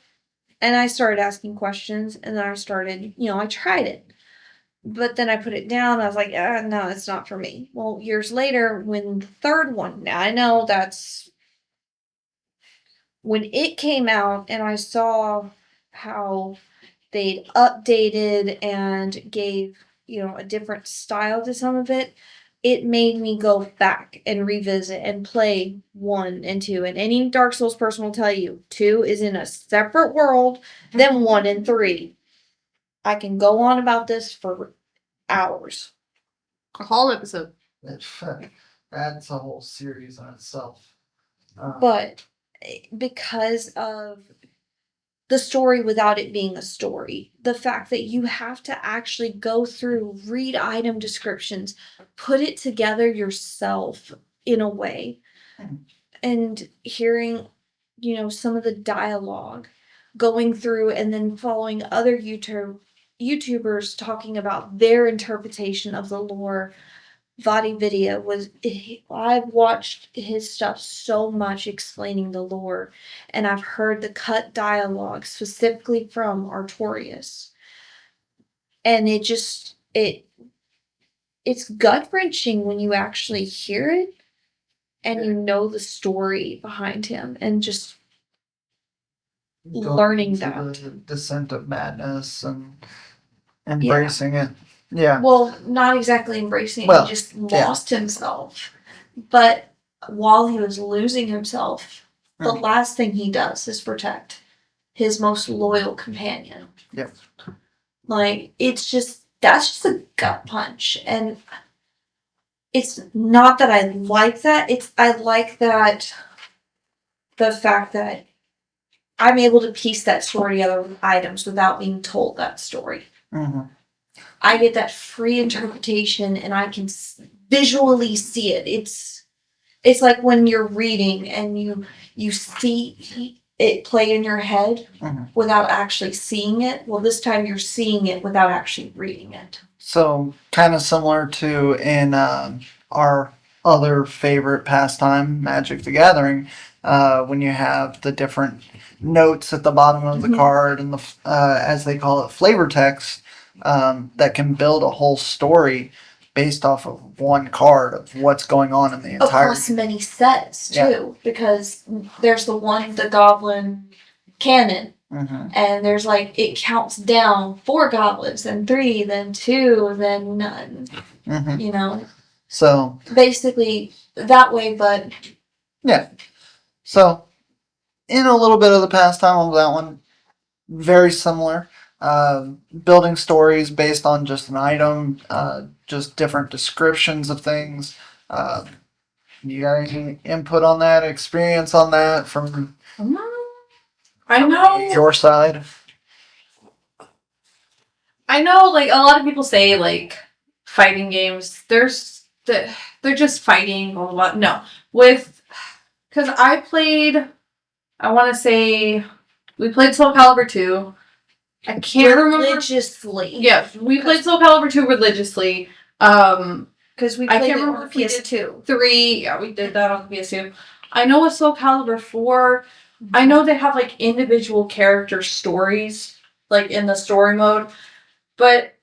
Speaker 2: And I started asking questions, and then I started, I tried it. But then I put it down. I was like, no, it's not for me. Well, years later, when the third one, now I know that's when it came out, and I saw how they'd updated and gave, a different style to some of it, it made me go back and revisit and play 1 and 2. And any Dark Souls person will tell you 2 is in a separate world than 1 and 3. I can go on about this for hours.
Speaker 3: A whole episode.
Speaker 1: That's a whole series on itself.
Speaker 2: But because of the story without it being a story, the fact that you have to actually go through, read item descriptions, put it together yourself in a way, and hearing, some of the dialogue, going through and then following other YouTubers talking about their interpretation of the lore. Vadi Video I've watched his stuff so much explaining the lore, and I've heard the cut dialogue specifically from Artorias. And it's gut wrenching when you actually hear it and you know the story behind him, and just learning that.
Speaker 1: The descent of madness and embracing it. Yeah.
Speaker 2: Well, not exactly embracing it.
Speaker 1: Well,
Speaker 2: He just lost himself. But while he was losing himself, the last thing he does is protect his most loyal companion.
Speaker 1: Yep.
Speaker 2: Like, that's just a gut punch. And it's not that I like that. I like that the fact that I'm able to piece that story together with items without being told that story.
Speaker 1: Mm-hmm.
Speaker 2: I get that free interpretation, and I can visually see it. It's like when you're reading and you see it play in your head without actually seeing it. Well, this time you're seeing it without actually reading it.
Speaker 1: So, kind of similar to in our other favorite pastime, Magic the Gathering, when you have the different notes at the bottom of the card and as they call it, flavor text, that can build a whole story based off of one card of what's going on in the entire.
Speaker 2: Across many sets too, because there's the Goblin Canon, and there's like it counts down 4 goblins, then 3, then 2, then none.
Speaker 1: So
Speaker 2: basically that way, but
Speaker 1: yeah. So in a little bit of the pastime of that one, very similar. Building stories based on just an item, just different descriptions of things. You got any input on that, experience on that from
Speaker 3: I know
Speaker 1: your side?
Speaker 3: I know, like, a lot of people say, like, fighting games, they're just fighting, blah, blah, blah. No. Because I want to say, we played Soul Calibur 2. I can't remember.
Speaker 2: Religiously.
Speaker 3: Yeah, we played Soul Calibur 2 religiously.
Speaker 2: Because we played it on PS2.
Speaker 3: 3, yeah, we did that on PS2. I know with Soul Calibur 4, I know they have, like, individual character stories, like, in the story mode. But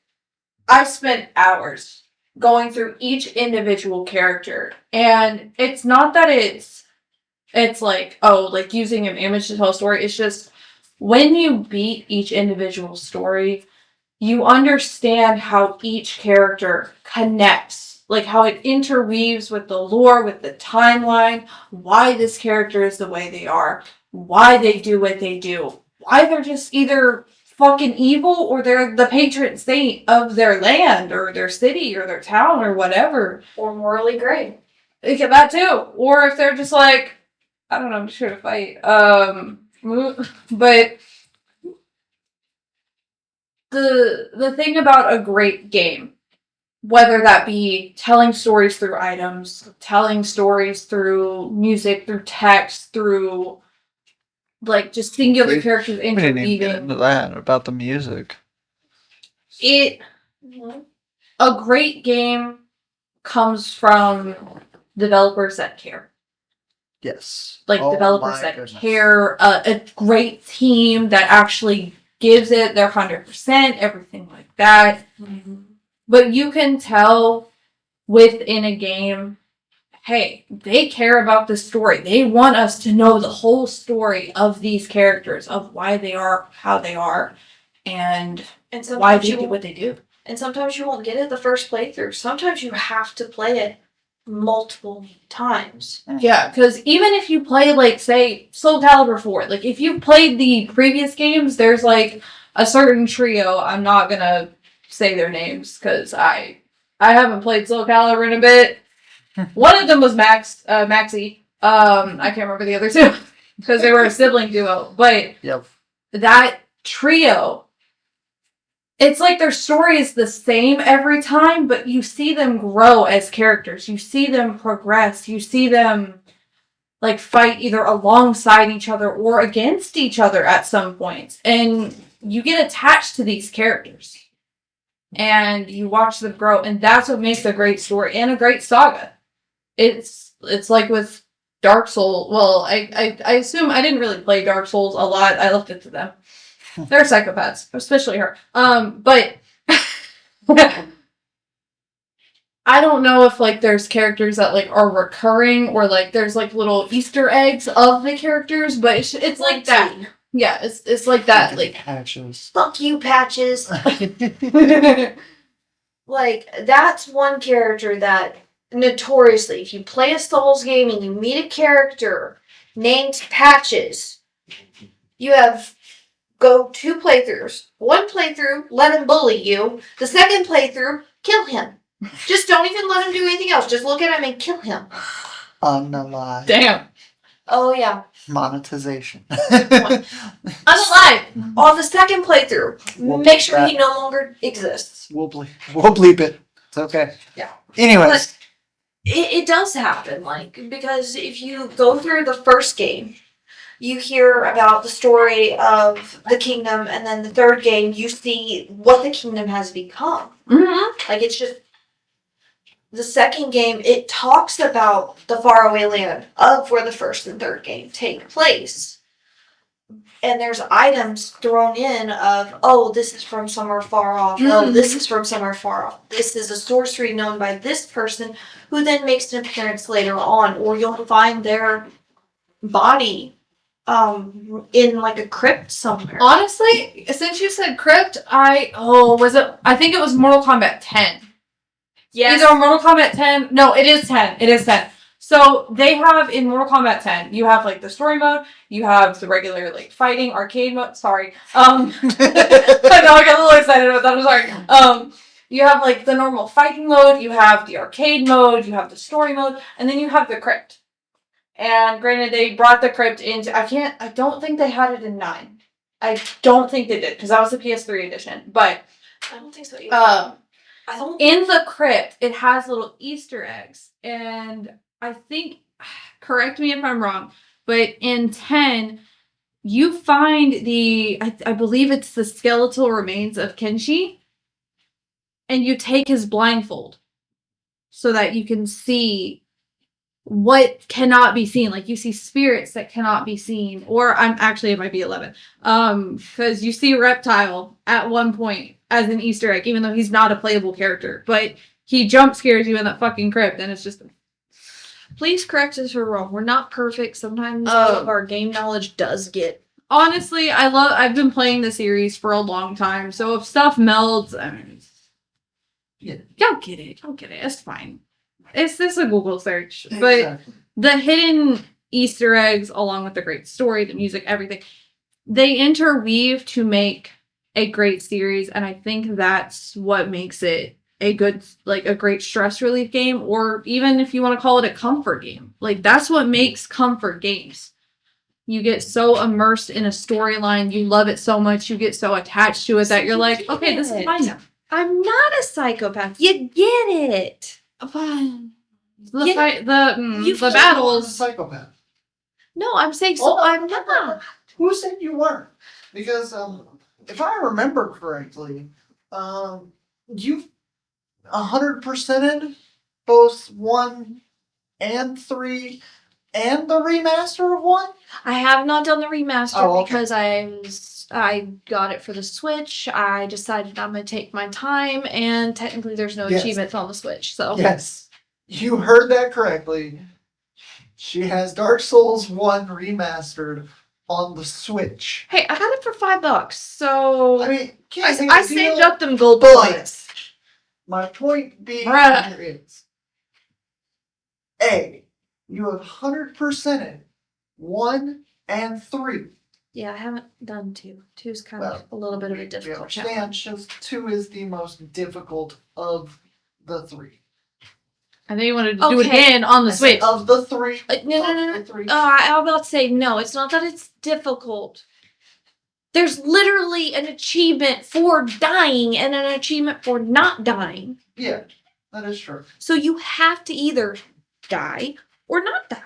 Speaker 3: I spent hours going through each individual character. And it's not that it's like, oh, like using an image to tell a story. It's just when you beat each individual story, you understand how each character connects. Like how it interweaves with the lore, with the timeline, why this character is the way they are, why they do what they do, why they're just either fucking evil or they're the patron saint of their land or their city or their town or whatever.
Speaker 2: Or morally gray.
Speaker 3: They get that too. Or if they're just like, I don't know, I'm just here to fight. But the thing about a great game whether that be telling stories through items, telling stories through music, through text, through like just singular characters
Speaker 1: We didn't even get
Speaker 3: interweaving.
Speaker 1: into that about the music.
Speaker 3: A great game comes from developers that care.
Speaker 1: Yes.
Speaker 3: Like
Speaker 1: Oh
Speaker 3: developers
Speaker 1: my
Speaker 3: that
Speaker 1: goodness.
Speaker 3: care, a great team that actually gives it their 100%, everything like that. But you can tell within a game, hey, they care about the story. They want us to know the whole story of these characters, of why they are how they are, and why they do what they do.
Speaker 2: And sometimes you won't get it the first playthrough. Sometimes you have to play it multiple times.
Speaker 3: Yeah, because even if you play, like, say, Soul Calibur 4, like, if you played the previous games, there's, like, a certain trio. I'm not gonna say their names, because I haven't played Soul Calibur in a bit. One of them was Maxie. I can't remember the other two, because they were a sibling duo. But that trio, it's like their story is the same every time, but you see them grow as characters. You see them progress. You see them like fight either alongside each other or against each other at some points. And you get attached to these characters. And you watch them grow. And that's what makes a great story and a great saga. It's like with Dark Souls. Well, I assume I didn't really play Dark Souls a lot. I left it to them. They're psychopaths, especially her. But I don't know if like there's characters that like are recurring or like there's like little Easter eggs of the characters, but it's like that. Yeah, it's like that. Like
Speaker 1: Patches.
Speaker 2: Fuck you, Patches. Like, that's one character that notoriously, if you play a Souls game and you meet a character named Patches, you have go 2 playthroughs. 1 playthrough, let him bully you. The second playthrough, kill him. Just don't even let him do anything else. Just look at him and kill him.
Speaker 1: Unalive.
Speaker 3: damn.
Speaker 2: Oh, yeah.
Speaker 1: Monetization.
Speaker 2: Unalive. On the second playthrough, make sure he no longer exists.
Speaker 1: We'll bleep it. It's okay.
Speaker 2: Yeah.
Speaker 1: Anyways.
Speaker 2: But it does happen, like, because if you go through the first game, you hear about the story of the kingdom, and then the third game, you see what the kingdom has become.
Speaker 3: Mm-hmm.
Speaker 2: Like, it's just the second game, it talks about the faraway land of where the first and third game take place. And there's items thrown in of, oh, this is from somewhere far off. Oh, this is from somewhere far off. This is a sorcery known by this person who then makes an appearance later on. Or you'll find their body in like a crypt somewhere.
Speaker 3: Honestly, since you said crypt, I think it was Mortal Kombat 10.
Speaker 2: Yes.
Speaker 3: Either Mortal Kombat 10. No, it is 10. It is 10. So they have in Mortal Kombat 10, you have like the story mode, you have the regular like fighting arcade mode. Sorry. I know I got a little excited about that. I'm sorry. You have like the normal fighting mode, you have the arcade mode, you have the story mode, and then you have the crypt. And granted, they brought the crypt into. I don't think they had it in 9. I don't think they did because that was the PS3 edition. But
Speaker 2: I don't think so either.
Speaker 3: In the crypt, it has little Easter eggs. And I think, correct me if I'm wrong, but in 10, you find I believe it's the skeletal remains of Kenshi. And you take his blindfold so that you can see what cannot be seen. Like you see spirits that cannot be seen. Or it might be 11. Because you see Reptile at one point as an Easter egg, even though he's not a playable character. But he jump scares you in that fucking crypt, and it's just.
Speaker 2: Please correct us if we're wrong. We're not perfect. Sometimes our game knowledge does get.
Speaker 3: Honestly, I've been playing the series for a long time, so if stuff melds, I mean, you'll get it. It's fine. It's just a Google search. But the hidden Easter eggs, along with the great story, the music, everything, they interweave to make a great series, and I think that's what makes it a great stress relief game, or even if you want to call it a comfort game. Like, that's what makes comfort games. You get so immersed in a storyline, you love it so much, you get so attached to it that you're like, okay, this is fine now.
Speaker 2: I'm not a psychopath. You get it.
Speaker 3: The
Speaker 2: Yeah,
Speaker 3: fight,
Speaker 2: you
Speaker 3: the
Speaker 2: feel
Speaker 1: A
Speaker 3: battles.
Speaker 1: psychopath.
Speaker 2: No, I'm saying so.
Speaker 1: Oh, no,
Speaker 2: I'm
Speaker 1: no, no,
Speaker 2: not.
Speaker 1: no. Who said you weren't? Because if I remember correctly, you've 100%ed both 1 and 3 and the remaster of 1.
Speaker 2: I have not done the remaster
Speaker 1: Oh, okay.
Speaker 2: because I got it for the Switch. I decided I'm gonna take my time, and technically there's no
Speaker 1: Yes.
Speaker 2: achievements on the Switch. So
Speaker 1: Yes, you heard that correctly. She has Dark Souls 1 remastered on the Switch.
Speaker 2: hey, I got it for $5. So
Speaker 1: I mean, can't
Speaker 2: I
Speaker 1: hate the
Speaker 2: saved
Speaker 1: deal,
Speaker 2: up them gold
Speaker 1: but
Speaker 2: points.
Speaker 1: my point being
Speaker 3: Bruh.
Speaker 1: here is A, you have 100%ed 1 and 3.
Speaker 2: Yeah, I haven't done 2. 2's kind
Speaker 1: Well,
Speaker 2: of a little bit of a
Speaker 1: We
Speaker 2: difficult
Speaker 1: understand
Speaker 2: challenge.
Speaker 1: just 2 is the most difficult of the 3.
Speaker 3: I think you wanted to do it
Speaker 2: Okay.
Speaker 3: again on the
Speaker 1: I said
Speaker 3: Switch.
Speaker 1: of the 3.
Speaker 2: No.
Speaker 1: Of the 3.
Speaker 2: I'm about to say no. It's not that it's difficult. There's literally an achievement for dying and an achievement for not dying.
Speaker 1: Yeah, that is true.
Speaker 2: So you have to either die or not die.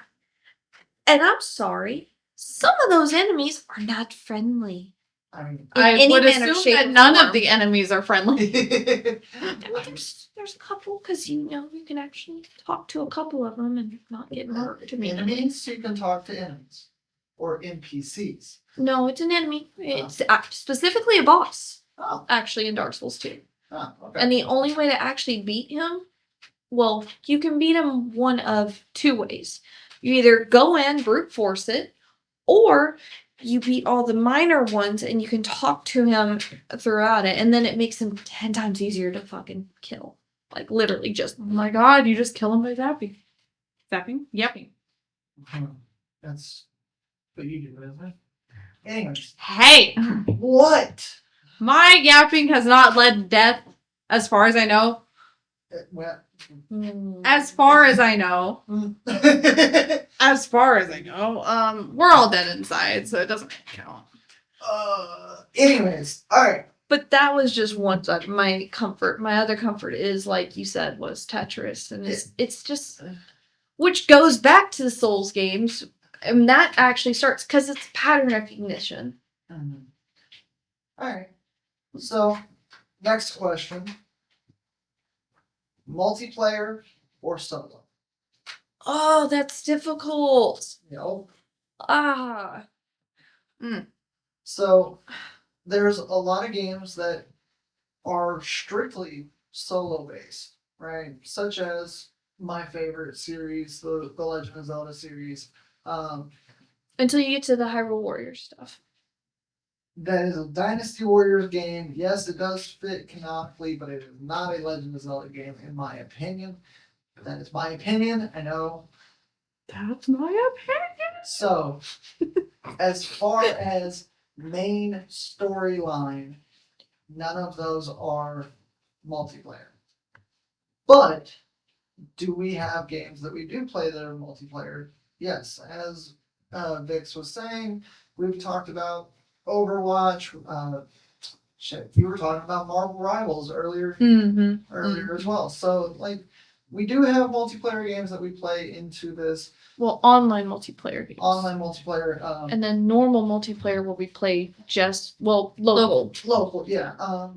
Speaker 2: And I'm sorry, some of those enemies are not friendly.
Speaker 1: I mean,
Speaker 2: In
Speaker 3: I
Speaker 2: any
Speaker 3: would
Speaker 2: manner,
Speaker 3: assume
Speaker 2: shape,
Speaker 3: that
Speaker 2: or
Speaker 3: none
Speaker 2: form.
Speaker 3: of the enemies are friendly.
Speaker 2: There's a couple because you can actually talk to a couple of them and not get murked immediately.
Speaker 1: enemies, you can talk to enemies. Or NPCs.
Speaker 2: No, it's an enemy. It's specifically a boss.
Speaker 1: Oh,
Speaker 2: Actually, in Dark Souls 2.
Speaker 1: okay.
Speaker 2: And the only way to actually beat him, well, you can beat him one of 2 ways. You either go in, brute force it, or you beat all the minor ones and you can talk to him throughout it, and then it makes him 10 times easier to fucking kill. Like, literally just.
Speaker 3: Oh my god, you just kill him by zapping. Zapping? Yapping.
Speaker 1: That's what you do, isn't it? Anyways.
Speaker 3: Hey!
Speaker 1: What?
Speaker 3: My yapping has not led to death, as far as I know.
Speaker 1: Well.
Speaker 3: As far as I know.
Speaker 1: Mm.
Speaker 3: As far as I know. We're all dead inside, so it doesn't count.
Speaker 1: Anyways, alright.
Speaker 2: But that was just one side. My comfort. My other comfort is, like you said, was Tetris. And it's just. Which goes back to the Souls games. And that actually starts because it's pattern recognition.
Speaker 1: Mm-hmm. Alright. So, next question. Multiplayer or solo?
Speaker 2: Oh, that's difficult.
Speaker 1: Nope.
Speaker 2: Ah.
Speaker 1: So, there's a lot of games that are strictly solo based, right? Such as my favorite series, the Legend of Zelda series.
Speaker 2: Until you get to the Hyrule Warriors stuff.
Speaker 1: That is a Dynasty Warriors game. Yes, it does fit canonically, but it is not a Legend of Zelda game, in my opinion. That is my opinion. I know.
Speaker 3: That's my opinion.
Speaker 1: So, as far as main storyline, none of those are multiplayer. But do we have games that we do play that are multiplayer? Yes. As Vix was saying, we've talked about Overwatch. You were talking about Marvel Rivals earlier as well. So, like, we do have multiplayer games that we play into this.
Speaker 2: Well, online multiplayer games.
Speaker 1: Online multiplayer.
Speaker 2: And then normal multiplayer where we play just, local.
Speaker 1: Local, yeah.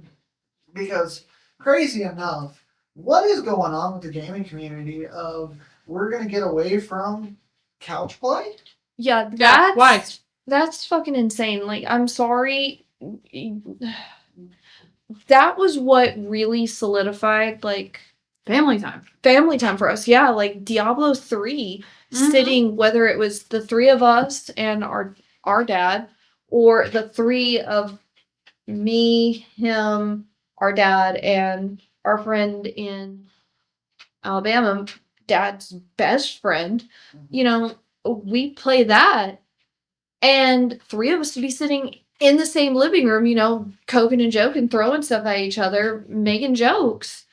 Speaker 1: Because, crazy enough, what is going on with the gaming community of we're going to get away from couch play?
Speaker 2: Yeah,
Speaker 3: Why?
Speaker 2: That's fucking insane. Like, I'm sorry. That was what really solidified, like,
Speaker 3: Family time.
Speaker 2: family time for us. Yeah, like Diablo 3, sitting, whether it was the 3 of us and our dad, or the 3 of me, him, our dad, and our friend in Alabama, dad's best friend. You know, we play that, and 3 of us to be sitting in the same living room, coking and joking, throwing stuff at each other, making jokes.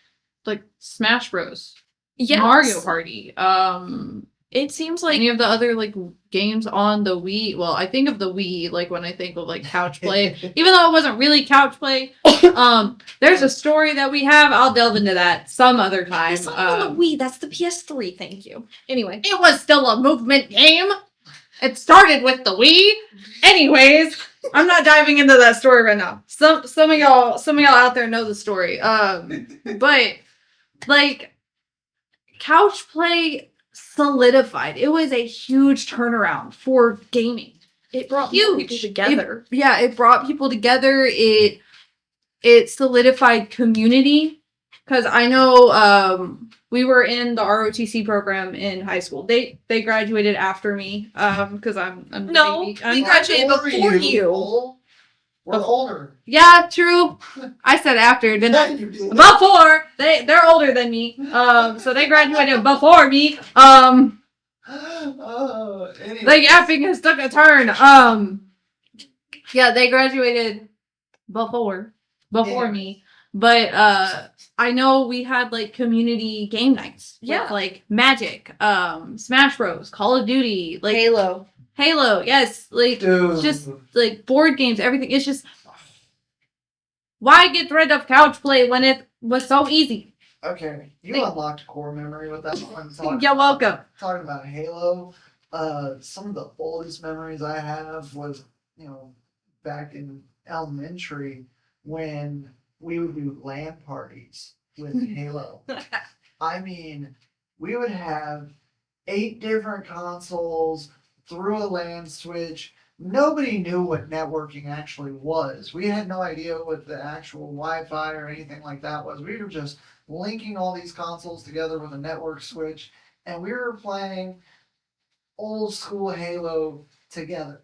Speaker 3: Like Smash Bros.
Speaker 2: Yes.
Speaker 3: Mario Party.
Speaker 2: It seems like
Speaker 3: Any of the other like games on the Wii? Well, I think of the Wii like when I think of like couch play, even though it wasn't really couch play. There's a story that we have. I'll delve into that some other time.
Speaker 2: it's not on the Wii. That's the PS3. Thank you. Anyway,
Speaker 3: It was still a movement game. It started with the Wii. Anyways, I'm not diving into that story right now. Some of y'all out there know the story. But like couch play solidified. It was a huge turnaround for gaming.
Speaker 2: it brought
Speaker 3: Huge.
Speaker 2: people together.
Speaker 3: It brought people together. It solidified community. Because I know we were in the ROTC program in high school. They graduated after me because I'm the
Speaker 2: No,
Speaker 3: baby.
Speaker 2: we graduated before you.
Speaker 1: We're older.
Speaker 3: Yeah, true. I said after, didn't I?
Speaker 1: You did.
Speaker 3: Before they're older than me. So they graduated before me.
Speaker 1: Anyway.
Speaker 3: The yapping has took a turn. Yeah, they graduated before
Speaker 1: Yeah.
Speaker 3: me. But I know we had like community game nights.
Speaker 2: Yeah.
Speaker 3: With, like Magic, Smash Bros, Call of Duty, like Halo, yes, like
Speaker 1: Dude.
Speaker 3: just like board games, everything. It's just why get rid of couch play when it was so easy?
Speaker 1: Okay, you
Speaker 3: Thank-
Speaker 1: unlocked core memory with that one. Talking
Speaker 3: You're welcome.
Speaker 1: Talking about Halo, some of the oldest memories I have was, back in elementary when we would do LAN parties with Halo. I mean, we would have 8 different consoles through a LAN switch. Nobody knew what networking actually was. We had no idea what the actual Wi-Fi or anything like that was. We were just linking all these consoles together with a network switch, and we were playing old school Halo together.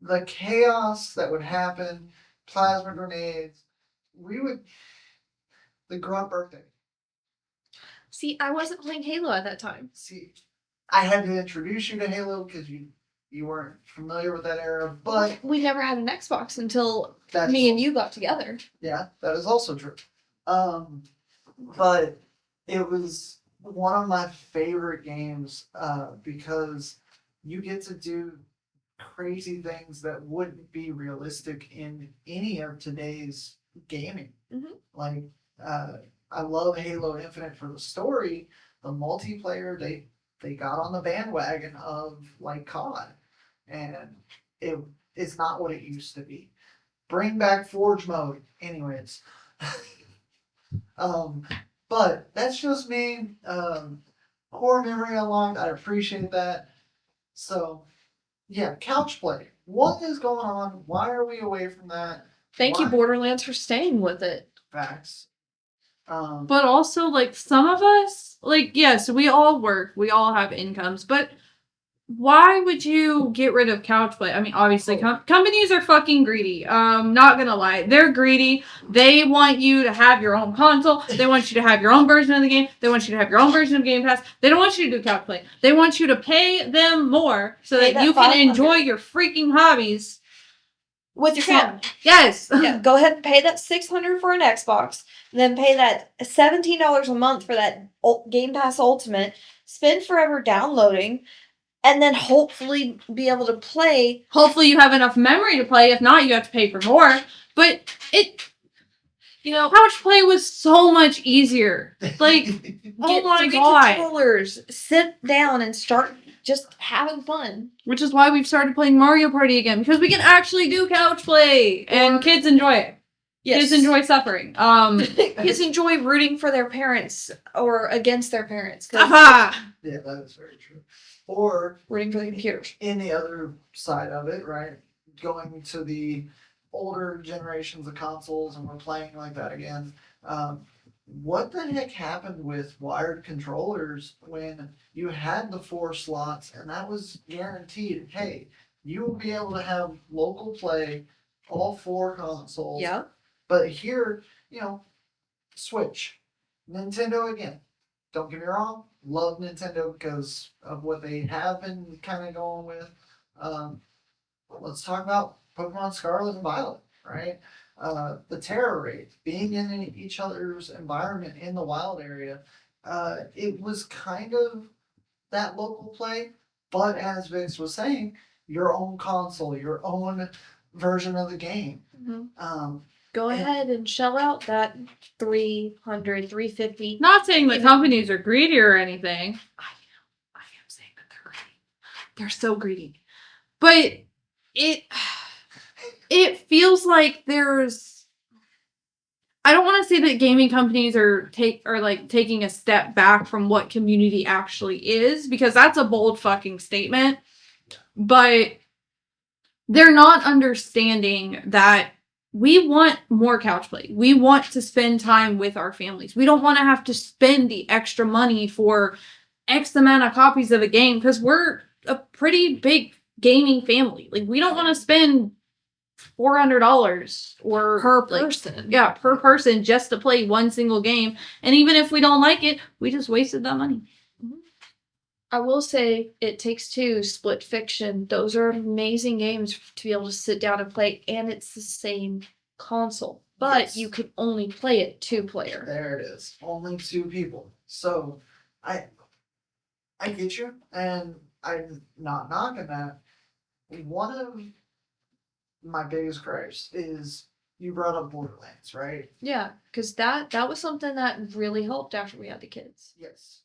Speaker 1: The chaos that would happen, plasma grenades, the grunt birthday.
Speaker 2: See, I wasn't playing Halo at that time.
Speaker 1: See, I had to introduce you to Halo because you weren't familiar with that era, but
Speaker 2: We never had an Xbox until
Speaker 1: that's
Speaker 2: me and you got together.
Speaker 1: Yeah, that is also true. But it was one of my favorite games because you get to do crazy things that wouldn't be realistic in any of today's gaming.
Speaker 2: Mhm.
Speaker 1: Like, I love Halo Infinite for the story. The multiplayer, they got on the bandwagon of like COD, and it's not what it used to be. Bring back Forge mode, anyways. But that's just me. Core memory unlocked. I appreciate that. So, yeah, couch play. What is going on? Why are we away from that?
Speaker 2: Thank you,
Speaker 1: Why?
Speaker 2: Borderlands, for staying with it.
Speaker 1: Facts.
Speaker 3: But also, like, some of us, like, yes, we all work, we all have incomes, but why would you get rid of couch play? I mean, obviously, companies are fucking greedy. Not gonna lie. They're greedy. They want you to have your own console. They want you to have your own version of the game. They want you to have your own version of Game Pass. They don't want you to do couch play. They want you to pay them more so
Speaker 2: Pay
Speaker 3: that
Speaker 2: that
Speaker 3: you can
Speaker 2: $500.
Speaker 3: enjoy your freaking hobbies.
Speaker 2: With your family.
Speaker 3: Yes.
Speaker 2: Yeah, go ahead and pay that $600 for an Xbox, then pay that $17 a month for that Game Pass Ultimate, spend forever downloading, and then hopefully be able to play.
Speaker 3: Hopefully you have enough memory to play. If not, you have to pay for more. But couch play was so much easier. Like, oh
Speaker 2: Get
Speaker 3: my
Speaker 2: 3
Speaker 3: god.
Speaker 2: controllers, sit down and start just having fun.
Speaker 3: Which is why we've started playing Mario Party again, because we can actually do couch play. And kids enjoy it.
Speaker 2: Yes.
Speaker 3: Kids enjoy suffering.
Speaker 2: Kids enjoy rooting for their parents or against their parents. 'Cause
Speaker 3: Aha!
Speaker 1: Yeah, that is very true. Or
Speaker 2: rooting for the computers.
Speaker 1: in the other side of it, right? Going to the older generations of consoles and we're playing like that again. What the heck happened with wired controllers when you had the 4 slots and that was guaranteed? Hey, you will be able to have local play, all 4 consoles.
Speaker 2: Yeah.
Speaker 1: But here, Switch, Nintendo again. Don't get me wrong, love Nintendo because of what they have been kind of going with. Let's talk about Pokemon Scarlet and Violet, right? The terror rate, being in each other's environment in the wild area, it was kind of that local play, but as Vince was saying, your own console, your own version of the game.
Speaker 2: Go
Speaker 1: And-
Speaker 2: ahead and shell out that $300, $350.
Speaker 3: Not saying that
Speaker 2: Even-
Speaker 3: companies are greedy or anything. I am saying that they're greedy. They're so greedy. But it feels like there's, I don't want to say that gaming companies are taking a step back from what community actually is, because that's a bold fucking statement. But they're not understanding that we want more couch play. We want to spend time with our families. We don't want to have to spend the extra money for X amount of copies of a game, because we're a pretty big gaming family. Like, we don't want to spend $400 or
Speaker 2: Per
Speaker 3: like,
Speaker 2: person.
Speaker 3: yeah, per person just to play one single game. And even if we don't like it, we just wasted that money.
Speaker 2: I will say It Takes Two, Split Fiction. Those are amazing games to be able to sit down and play, and it's the same console. But
Speaker 1: Yes.
Speaker 2: you can only play it 2-player.
Speaker 1: There it is. Only 2 people. So I get you, and I'm not knocking that. One of my biggest gripes is you brought up Borderlands, right?
Speaker 2: Yeah, because that was something that really helped after we had the kids.
Speaker 1: Yes.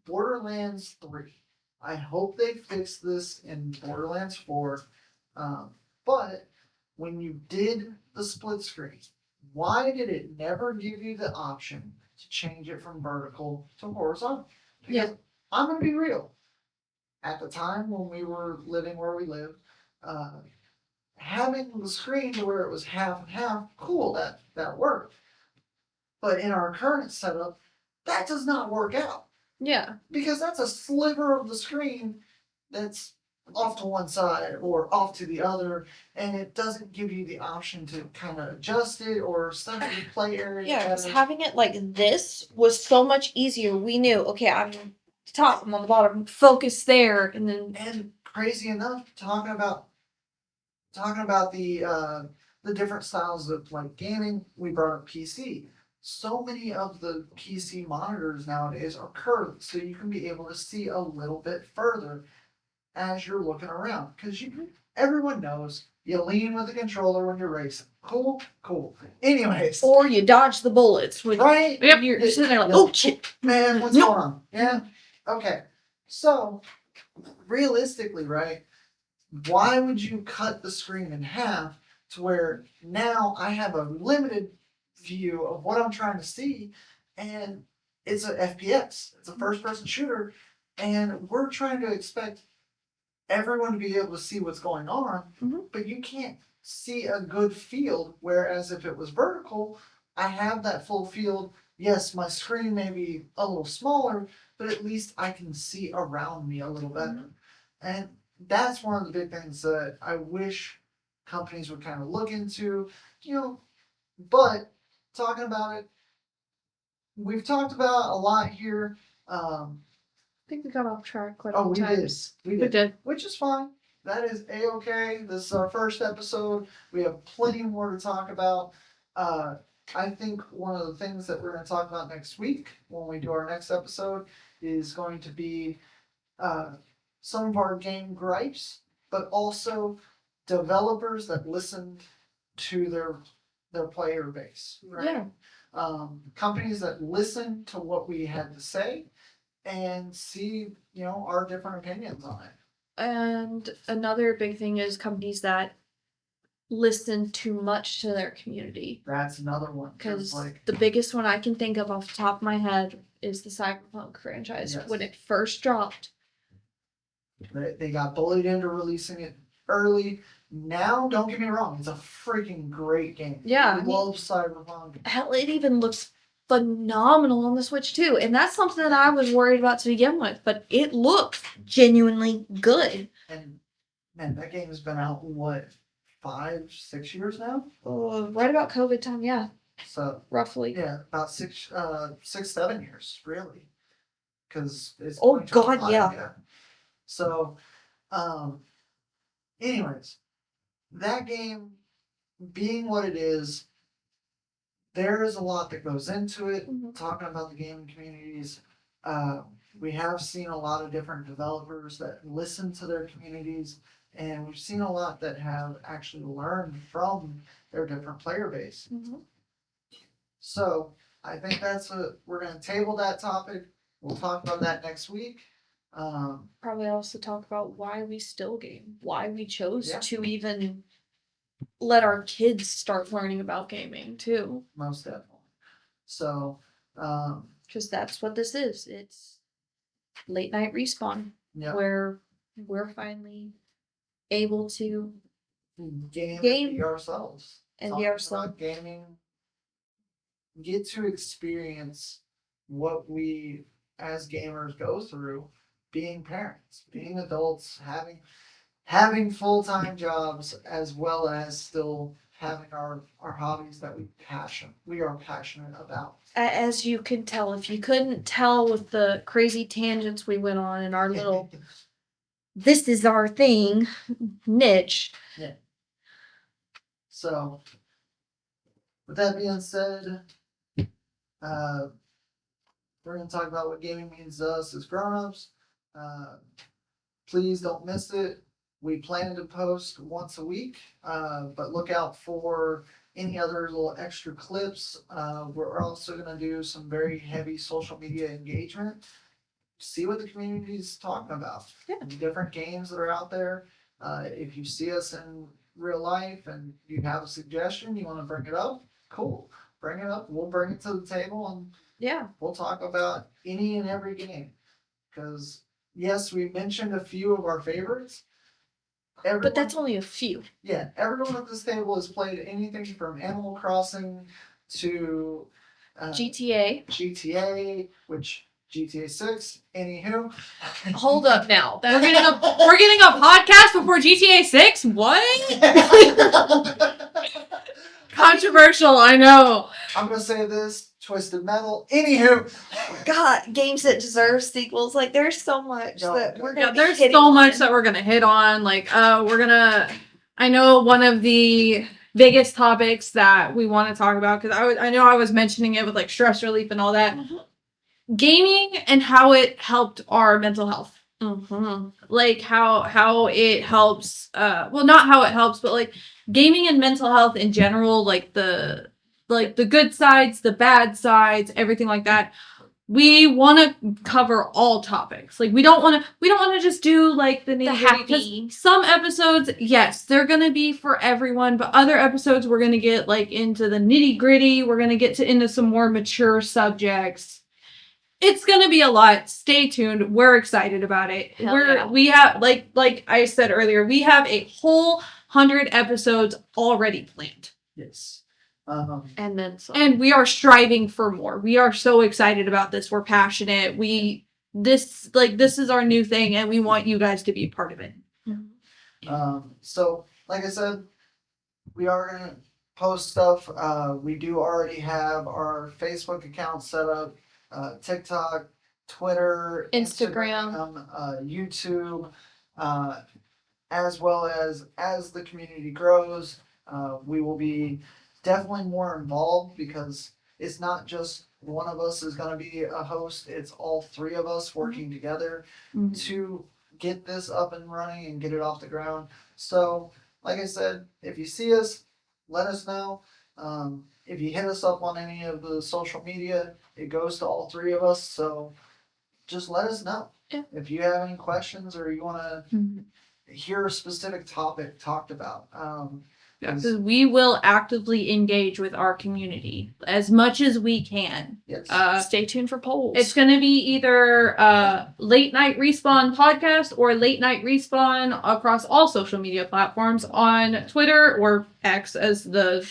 Speaker 1: Borderlands 3. I hope they fix this in Borderlands 4. But when you did the split screen, why did it never give you the option to change it from vertical to horizontal? Because
Speaker 2: Yeah.
Speaker 1: I'm going to be real. At the time when we were living where we live, having the screen to where it was half and half, cool, that worked. But in our current setup, that does not work out.
Speaker 2: Yeah.
Speaker 1: Because that's a sliver of the screen that's off to one side or off to the other, and it doesn't give you the option to kind of adjust it or set the play area.
Speaker 2: Yeah, because
Speaker 1: better.
Speaker 2: having it like this was so much easier. We knew, okay, I'm on the top, I'm on the bottom, focus there, and then
Speaker 1: And crazy enough, talking about the different styles of like gaming, we brought up PC. So many of the PC monitors nowadays are curved, so you can be able to see a little bit further as you're looking around. Because everyone knows you lean with the controller when you're racing. Cool. Anyways,
Speaker 2: or you dodge the bullets when
Speaker 1: right?
Speaker 3: Yep.
Speaker 2: you're sitting there like,
Speaker 1: Yeah.
Speaker 2: oh shit.
Speaker 1: Man, what's going on? Yeah. Okay. So realistically, right? Why would you cut the screen in half to where now I have a limited view of what I'm trying to see, and it's a FPS, it's a first person shooter, and we're trying to expect everyone to be able to see what's going on, but you can't see a good field, whereas if it was vertical, I have that full field. Yes, my screen may be a little smaller, but at least I can see around me a little better. And that's one of the big things that I wish companies would kind of look into, but talking about it, we've talked about a lot here.
Speaker 2: I think we got off track quite a
Speaker 1: Oh,
Speaker 2: few
Speaker 1: we did.
Speaker 2: times.
Speaker 1: We
Speaker 3: We
Speaker 1: did.
Speaker 3: did.
Speaker 1: Which is fine. That is A-okay. This is our first episode. We have plenty more to talk about. I think one of the things that we're going to talk about next week when we do our next episode is going to be some of our game gripes, but also developers that listen to their player base. Right?
Speaker 2: Yeah.
Speaker 1: Companies that listen to what we had to say and see, our different opinions on it.
Speaker 2: And another big thing is companies that listen too much to their community.
Speaker 1: That's another one.
Speaker 2: Because
Speaker 1: like,
Speaker 2: the biggest one I can think of off the top of my head is the Cyberpunk franchise.
Speaker 1: Yes.
Speaker 2: When it first dropped,
Speaker 1: they got bullied into releasing it early. Now, don't get me wrong, it's a freaking great game.
Speaker 2: Yeah,
Speaker 1: I love Cyberpunk.
Speaker 2: hell, it even looks phenomenal on the Switch too. And that's something that I was worried about to begin with, but it looks genuinely good.
Speaker 1: And man, that game has been out what, 5-6 years now?
Speaker 2: Right about COVID time, yeah,
Speaker 1: So
Speaker 2: roughly.
Speaker 1: yeah, about 6-7 years, really. Because it's
Speaker 2: Oh, God,
Speaker 1: 2025,
Speaker 2: yeah.
Speaker 1: So, anyways, that game being what it is, there is a lot that goes into it.
Speaker 2: Mhm.
Speaker 1: Talking about the gaming communities, we have seen a lot of different developers that listen to their communities, and we've seen a lot that have actually learned from their different player base.
Speaker 2: Mhm.
Speaker 1: So I think we're gonna table that topic. We'll talk about that next week.
Speaker 2: Probably also talk about why we still game, why we chose
Speaker 1: Yeah.
Speaker 2: to even let our kids start learning about gaming too.
Speaker 1: Most definitely. So,
Speaker 2: Because that's what this is. It's late night respawn,
Speaker 1: yeah,
Speaker 2: where we're finally able to
Speaker 1: game
Speaker 2: Game
Speaker 1: and be ourselves.
Speaker 2: and
Speaker 1: Talking
Speaker 2: be
Speaker 1: about
Speaker 2: ourselves.
Speaker 1: gaming, get to experience what we as gamers go through being parents, being adults, having full-time jobs, as well as still having our hobbies that we are passionate about.
Speaker 2: As you can tell, if you couldn't tell with the crazy tangents we went on in our little this is our thing niche.
Speaker 1: So, with that being said, we're going to talk about what gaming means to us as grown-ups. Please don't miss it. We plan to post once a week, but look out for any other little extra clips. We're also going to do some very heavy social media engagement. See what the community is talking about.
Speaker 2: Yeah.
Speaker 1: The different games that are out there. If you see us in real life and you have a suggestion, you want to bring it up, cool. Bring it up. We'll bring it to the table and
Speaker 2: Yeah.
Speaker 1: we'll talk about any and every game. Because yes, we mentioned a few of our favorites.
Speaker 2: But that's only a few.
Speaker 1: Yeah, everyone at this table has played anything from Animal Crossing to GTA, which GTA 6. Anywho,
Speaker 2: Hold up now.
Speaker 3: We're getting a podcast before GTA 6? What? Controversial, I know.
Speaker 1: I'm gonna say this: Twisted Metal. Anywho,
Speaker 2: God, games that deserve sequels. Like there's so much that we're gonna.
Speaker 3: There's so much that we're gonna hit on. Like, I know one of the biggest topics that we want to talk about, because I know I was mentioning it with like stress relief and all that. Mm-hmm. Gaming and how it helped our mental health. Mm-hmm. Like how it helps. Well, not how it helps, but like gaming and mental health in general. Like the good sides, the bad sides, everything like that. We want to cover all topics. Like we don't want to just do like the happy. Some episodes, yes, they're going to be for everyone, but other episodes we're going to get like into the nitty-gritty. We're going to get into some more mature subjects. It's going to be a lot. Stay tuned. We're excited about it. We have like I said earlier, we have a whole 100 episodes already planned.
Speaker 1: Yes.
Speaker 2: And then some.
Speaker 3: And we are striving for more. We are so excited about this. We're passionate. This is our new thing, and we want you guys to be a part of it.
Speaker 1: So like I said, we are gonna post stuff. We do already have our Facebook account set up, TikTok, Twitter,
Speaker 2: Instagram,
Speaker 1: YouTube, as well as the community grows, we will be definitely more involved, because it's not just one of us is going to be a host. It's all three of us working together to get this up and running and get it off the ground. So, like I said, if you see us, let us know. If you hit us up on any of the social media, it goes to all three of us. So just let us know.
Speaker 2: Yeah.
Speaker 1: If you have any questions or you want to hear a specific topic talked about.
Speaker 3: Because we will actively engage with our community as much as we can.
Speaker 1: Yes.
Speaker 2: Stay tuned for polls.
Speaker 3: It's going to be either Late Night Respawn podcast or Late Night Respawn across all social media platforms on Twitter or X as the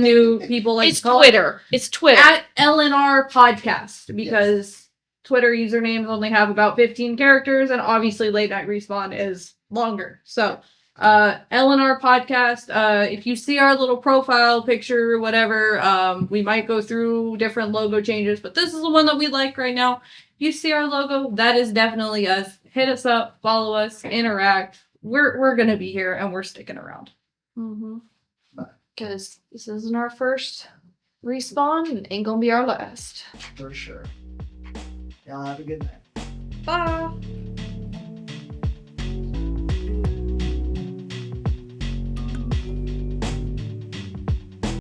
Speaker 3: new people like
Speaker 2: it's
Speaker 3: to call
Speaker 2: Twitter. It's Twitter
Speaker 3: at LNR podcast, because Twitter usernames only have about 15 characters, and obviously Late Night Respawn is longer. So LNR podcast, if you see our little profile picture or whatever, we might go through different logo changes, but this is the one that we like right now. If you see our logo, that is definitely us. Hit us up, follow us, interact. We're gonna be here and we're sticking around.
Speaker 2: Because this isn't our first respawn and ain't gonna be our last.
Speaker 1: For sure. Y'all have a good night.
Speaker 2: Bye.